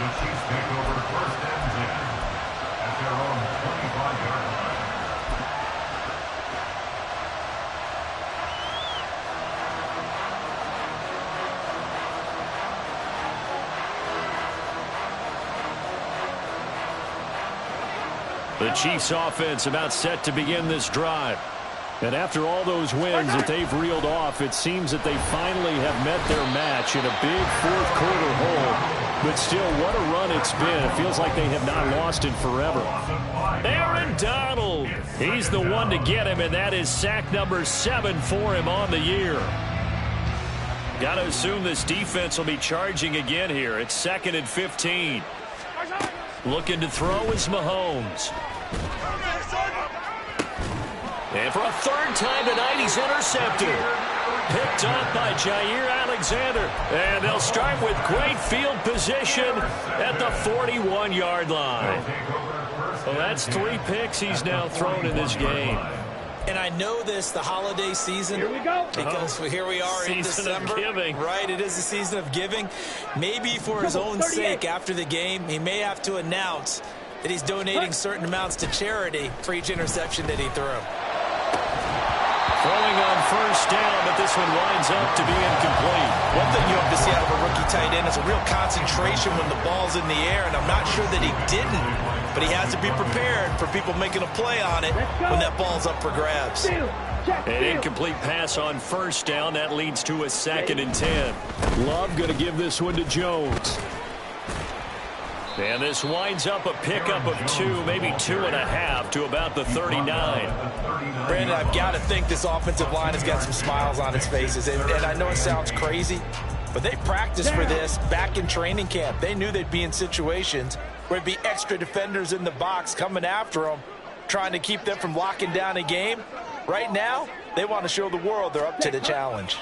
The Chiefs take over 1st and 10 at their own 25-yard line. The Chiefs offense about set to begin this drive. And after all those wins that they've reeled off, it seems that they finally have met their match in a big fourth-quarter hole. But still, what a run it's been. It feels like they have not lost in forever. Aaron Donald, he's the one to get him, and that is sack number 7 for him on the year. Got to assume this defense will be charging again here. It's 2nd and 15. Looking to throw is Mahomes. And for a third time tonight, he's intercepted. Picked up by Jair Alexander. And they'll start with great field position at the 41-yard line. Well, that's 3 picks he's now thrown in this game. And I know this, the holiday season, Here we go. because here we are in December. Season of giving. Right, it is the season of giving. Maybe for his own sake after the game, he may have to announce that he's donating certain amounts to charity for each interception that he threw. Throwing on first down, but this one winds up to be incomplete. One thing you hope to see out of a rookie tight end is a real concentration when the ball's in the air, and I'm not sure that he didn't, but he has to be prepared for people making a play on it when that ball's up for grabs. An incomplete pass on first down. That leads to a 2nd and 10. Love going to give this one to Jones. And this winds up a pickup of 2, maybe 2.5 to about the 39. Brandon, I've got to think this offensive line has got some smiles on its faces. And I know it sounds crazy, but they practiced for this back in training camp. They knew they'd be in situations where there'd be extra defenders in the box coming after them, trying to keep them from locking down a game. Right now, they want to show the world they're up to the challenge.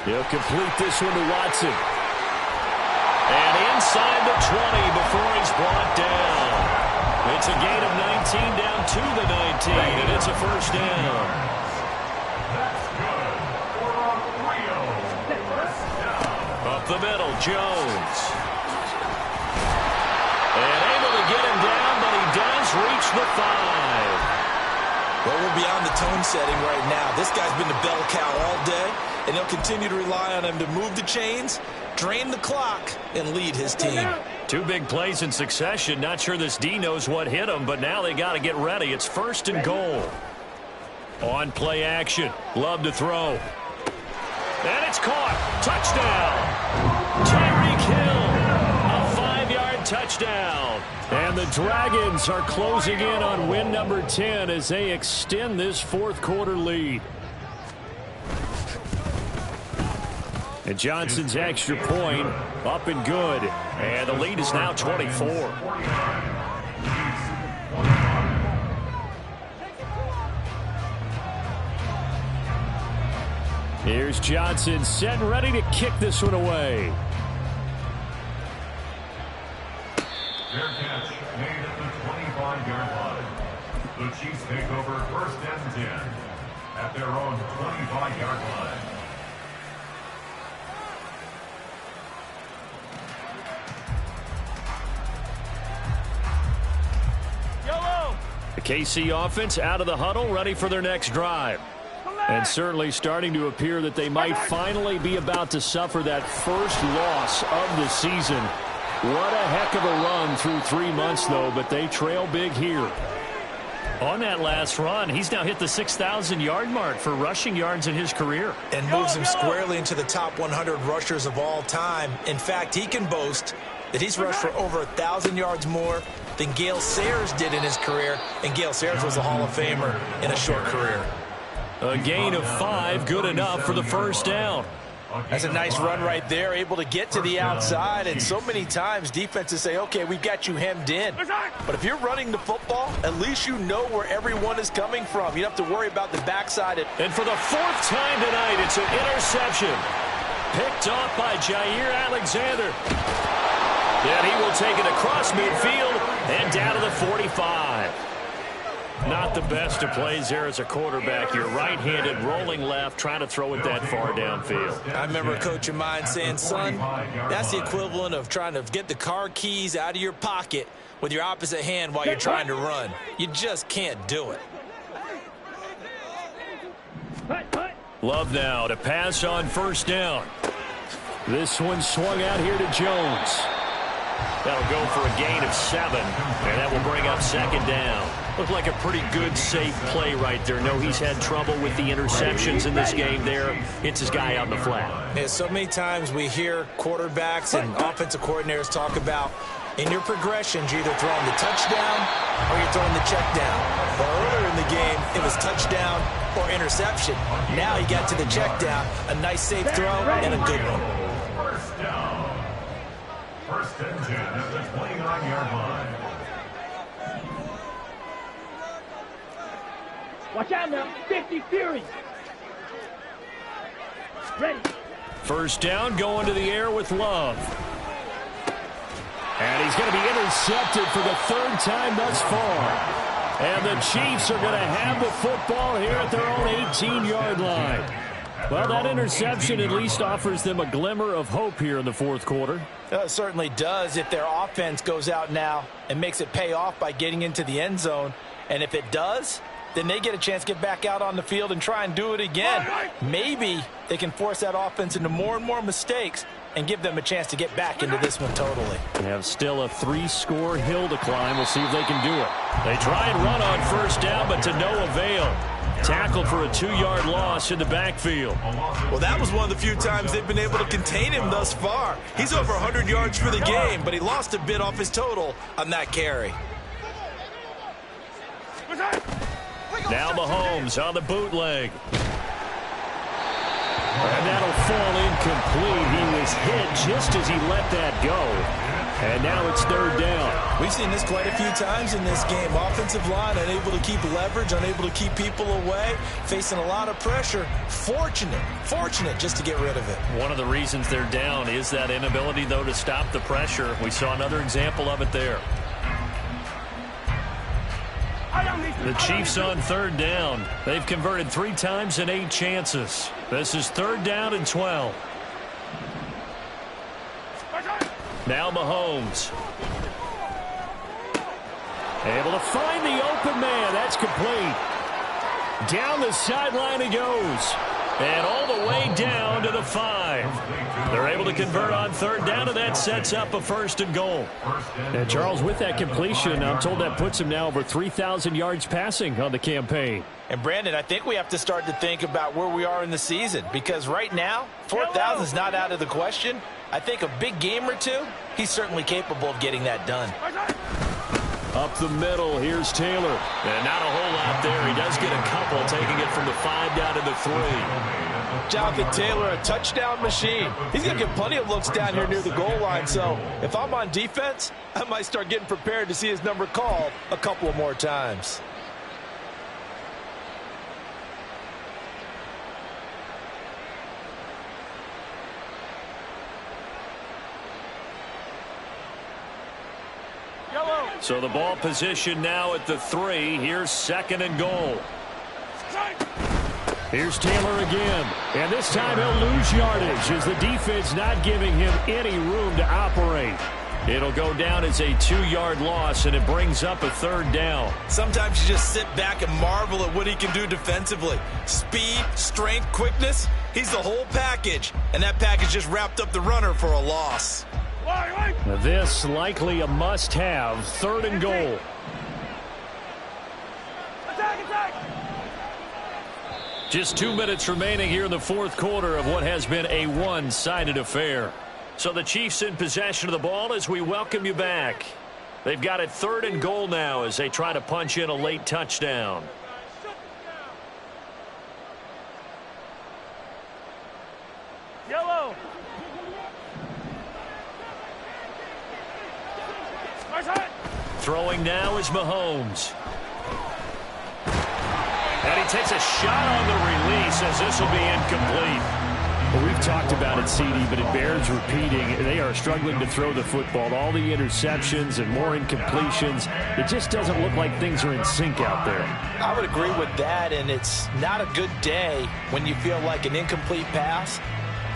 He'll complete this one to Watson. And inside the 20 before he's brought down. It's a gain of 19 down to the 19, and it's a first down. That's good for a real first down. Up the middle, Jones. And able to get him down, but he does reach the 5. Well, we're beyond the tone setting right now. This guy's been the bell cow all day, and they'll continue to rely on him to move the chains, drain the clock, and lead his team. 2 big plays in succession. Not sure this D knows what hit him, but now they got to get ready. It's 1st and goal. On play action. Love to throw. And it's caught. Touchdown. Tyreek Hill. A 5-yard touchdown. And the Dragons are closing in on win number 10 as they extend this fourth-quarter lead. And Johnson's extra point up and good. And the lead is now 24. Here's Johnson set and ready to kick this one away. Fair catch made at the 25-yard line. The Chiefs take over 1st and 10 at their own 25-yard line. The KC offense out of the huddle, ready for their next drive. And certainly starting to appear that they might finally be about to suffer that first loss of the season. What a heck of a run through 3 months, though, but they trail big here. On that last run, he's now hit the 6,000-yard mark for rushing yards in his career. And moves him squarely into the top 100 rushers of all time. In fact, he can boast that he's rushed for over 1,000 yards more than Gale Sayers did in his career. And Gale Sayers was a Hall of Famer in a short career. A gain of 5, good enough for the first down. That's a nice run right there, able to get to the outside. And so many times defenses say, okay, we've got you hemmed in. But if you're running the football, at least you know where everyone is coming from. You don't have to worry about the backside. And for the 4th time tonight, it's an interception. Picked off by Jair Alexander. And he will take it across midfield and down to the 45. Not the best of plays there as a quarterback. You're right-handed, rolling left, trying to throw it that far downfield. I remember a coach of mine saying, son, that's the equivalent of trying to get the car keys out of your pocket with your opposite hand while you're trying to run. You just can't do it. Love now to pass on first down. This one swung out here to Jones. That'll go for a gain of 7, and that will bring up 2nd down. Looked like a pretty good, safe play right there. No, he's had trouble with the interceptions in this game there. Hits his guy on the flat. Yeah, so many times we hear quarterbacks and offensive coordinators talk about in your progressions, you're either throwing the touchdown or you're throwing the check down. Well, earlier in the game, it was touchdown or interception. Now he got to the check down, a nice safe throw, and a good one. First down. First and 10 at the 29-yard line. Watch out now. 50 Fury. Ready. First down, going to the air with Love. And he's going to be intercepted for the third time thus far. And the Chiefs are going to have the football here at their own 18-yard line. Well, that interception at least offers them a glimmer of hope here in the fourth quarter. It certainly does if their offense goes out now and makes it pay off by getting into the end zone. And if it does, then they get a chance to get back out on the field and try and do it again. Maybe they can force that offense into more and more mistakes and give them a chance to get back into this one totally. They have still a 3-score hill to climb. We'll see if they can do it. They try and run on first down, but to no avail. Tackled for a 2-yard loss in the backfield. Well, that was one of the few times they've been able to contain him thus far. He's over 100 yards for the game, but he lost a bit off his total on that carry. Now Mahomes on the bootleg. And that'll fall incomplete. He was hit just as he let that go. And now it's third down. We've seen this quite a few times in this game. Offensive line unable to keep leverage, unable to keep people away, facing a lot of pressure. Fortunate just to get rid of it. One of the reasons they're down is that inability, though, to stop the pressure. We saw another example of it there. The Chiefs on third down. They've converted 3 times in 8 chances. This is third down and 12. Now Mahomes. Able to find the open man. That's complete. Down the sideline he goes. And all the way down to the 5. They're able to convert on third down, and that sets up a first and goal. And Charles, with that completion, I'm told that puts him now over 3,000 yards passing on the campaign. And Brandon, I think we have to start to think about where we are in the season, because right now, 4,000 is not out of the question. I think a big game or two, he's certainly capable of getting that done. Up the middle, here's Taylor. And not a whole lot there. He does get a couple, taking it from the 5 down to the 3. Jonathan Taylor, a touchdown machine. He's going to get plenty of looks down here near the goal line. So if I'm on defense, I might start getting prepared to see his number called a couple of more times. So the ball position now at the 3. Here's second and goal. Here's Taylor again. And this time he'll lose yardage as the defense not giving him any room to operate. It'll go down as a 2-yard loss, and it brings up a third down. Sometimes you just sit back and marvel at what he can do defensively. Speed, strength, quickness. He's the whole package. And that package just wrapped up the runner for a loss. This likely a must-have. Third and goal. Attack! Just 2 minutes remaining here in the fourth quarter of what has been a one-sided affair. So the Chiefs in possession of the ball as we welcome you back. They've got it third and goal now as they try to punch in a late touchdown. Yellow. Throwing now is Mahomes. And he takes a shot on the release as this will be incomplete. Well, we've talked about it, CD, but it bears repeating. They are struggling to throw the football. All the interceptions and more incompletions. It just doesn't look like things are in sync out there. I would agree with that, and it's not a good day when you feel like an incomplete pass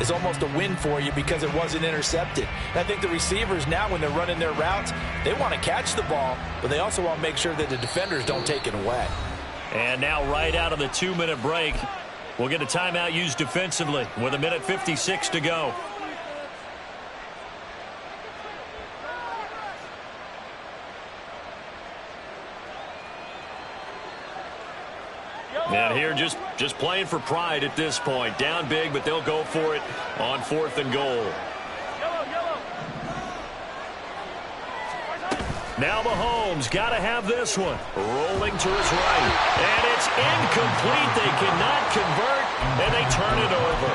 is almost a win for you because it wasn't intercepted. And I think the receivers now, when they're running their routes, they want to catch the ball, but they also want to make sure that the defenders don't take it away. And now right out of the 2-minute break, we'll get a timeout used defensively with 1:56 to go. And here just playing for pride at this point. Down big, but they'll go for it on 4th and goal. Now Mahomes got to have this one. Rolling to his right. And it's incomplete. They cannot convert, and they turn it over.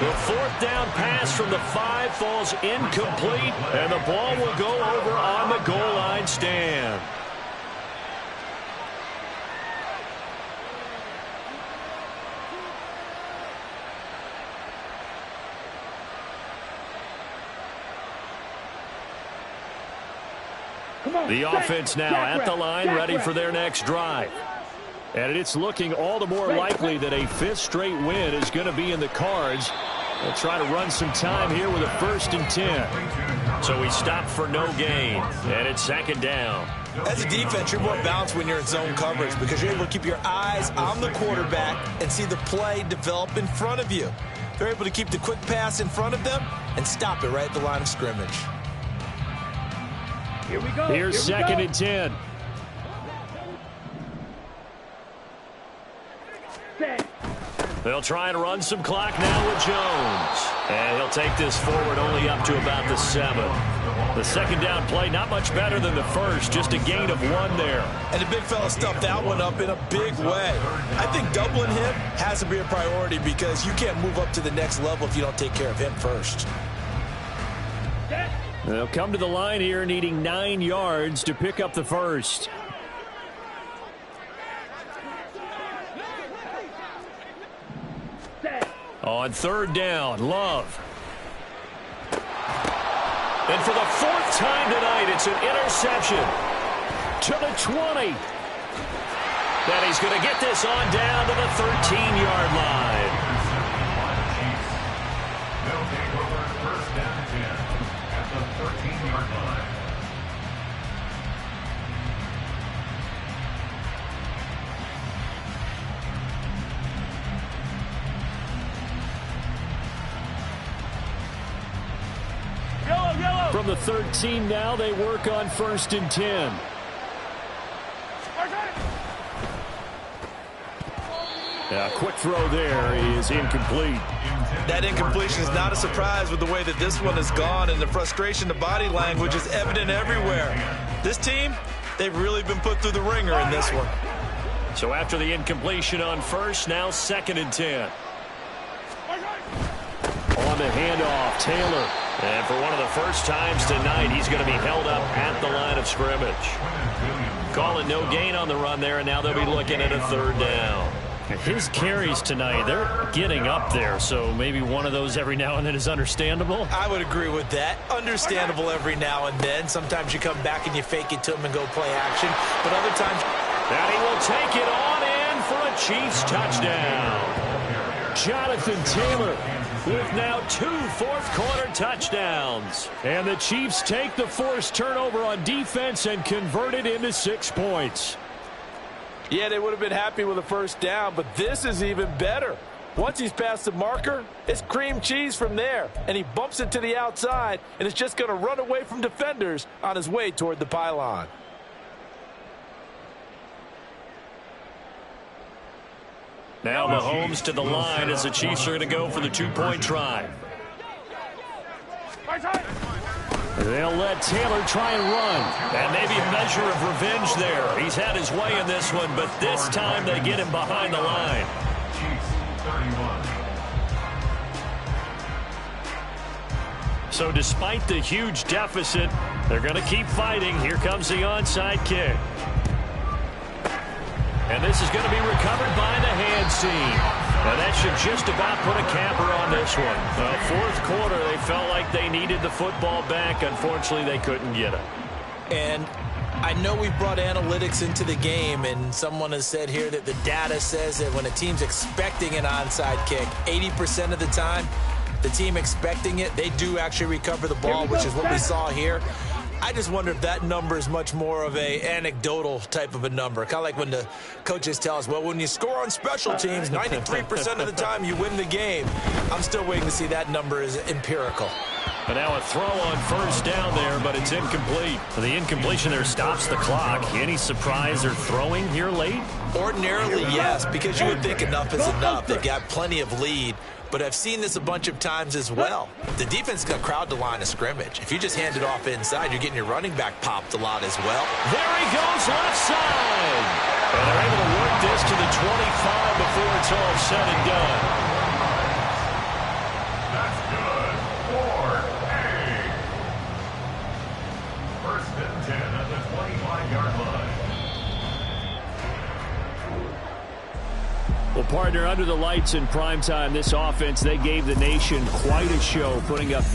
The 4th down pass from the 5 falls incomplete, and the ball will go over on the goal line stand. The offense now at the line, ready for their next drive. And it's looking all the more likely that a 5th straight win is going to be in the cards. They'll try to run some time here with a 1st and 10. So he stopped for no gain, and it's 2nd down. As a defense, you're more balanced when you're in zone coverage because you're able to keep your eyes on the quarterback and see the play develop in front of you. They're able to keep the quick pass in front of them and stop it right at the line of scrimmage. Here we go. Here's 2nd and 10. They'll try and run some clock now with Jones. And he'll take this forward only up to about the 7. The 2nd down play, not much better than the 1st, just a gain of 1 there. And the big fella stuffed that one up in a big way. I think doubling him has to be a priority because you can't move up to the next level if you don't take care of him first. They'll come to the line here needing 9 yards to pick up the 1st. On 3rd down, Love. And for the 4th time tonight, it's an interception to the 20. Then he's going to get this on down to the 13-yard line. They'll take over 1st and 10 at the 13-yard line. From the 13 now, they work on 1st and 10. Quick throw there is incomplete. That incompletion is not a surprise with the way that this one has gone, and the frustration, the body language is evident everywhere. This team, they've really been put through the ringer in this one. So after the incompletion on 1st, now 2nd and 10. On the handoff, Taylor. And for one of the first times tonight, he's going to be held up at the line of scrimmage. Calling no gain on the run there, and now they'll be looking at a 3rd down. His carries tonight, they're getting up there, so maybe one of those every now and then is understandable. I would agree with that. Understandable every now and then. Sometimes you come back and you fake it to him and go play action, but other times... And he will take it on in for a Chiefs touchdown. Jonathan Taylor with now 2 fourth-quarter touchdowns. And the Chiefs take the forced turnover on defense and convert it into 6 points. Yeah, they would have been happy with a 1st down, but this is even better. Once he's past the marker, it's cream cheese from there. And he bumps it to the outside, and it's just going to run away from defenders on his way toward the pylon. Now Mahomes to the line as the Chiefs are going to go for the 2-point try. They'll let Taylor try and run. And maybe a measure of revenge there. He's had his way in this one, but this time they get him behind the line. Chiefs 31. So despite the huge deficit, they're going to keep fighting. Here comes the onside kick. And this is going to be recovered by the hand seam. And that should just about put a capper on this one. 4th quarter, they felt like they needed the football back. Unfortunately, they couldn't get it. And I know we've brought analytics into the game, and someone has said here that the data says that when a team's expecting an onside kick, 80% of the time, the team expecting it, they do actually recover the ball, which is what we saw here. I just wonder if that number is much more of a anecdotal type of a number. Kind of like when the coaches tell us, well, when you score on special teams, 93% of the time you win the game. I'm still waiting to see that number is empirical. And now a throw on first down there, but it's incomplete. The incompletion there stops the clock. Any surprise they're throwing here late? Ordinarily, yes, because you would think enough is enough. They've got plenty of lead, but I've seen this a bunch of times as well. The defense is going to crowd the line of scrimmage. If you just hand it off inside, you're getting your running back popped a lot as well. There he goes, left side. And they're able to work this to the 25 before it's all said and done. That's good. 4-8. First and 10 at the 25-yard line. Well, partner, under the lights in primetime, this offense, they gave the nation quite a show, putting up that.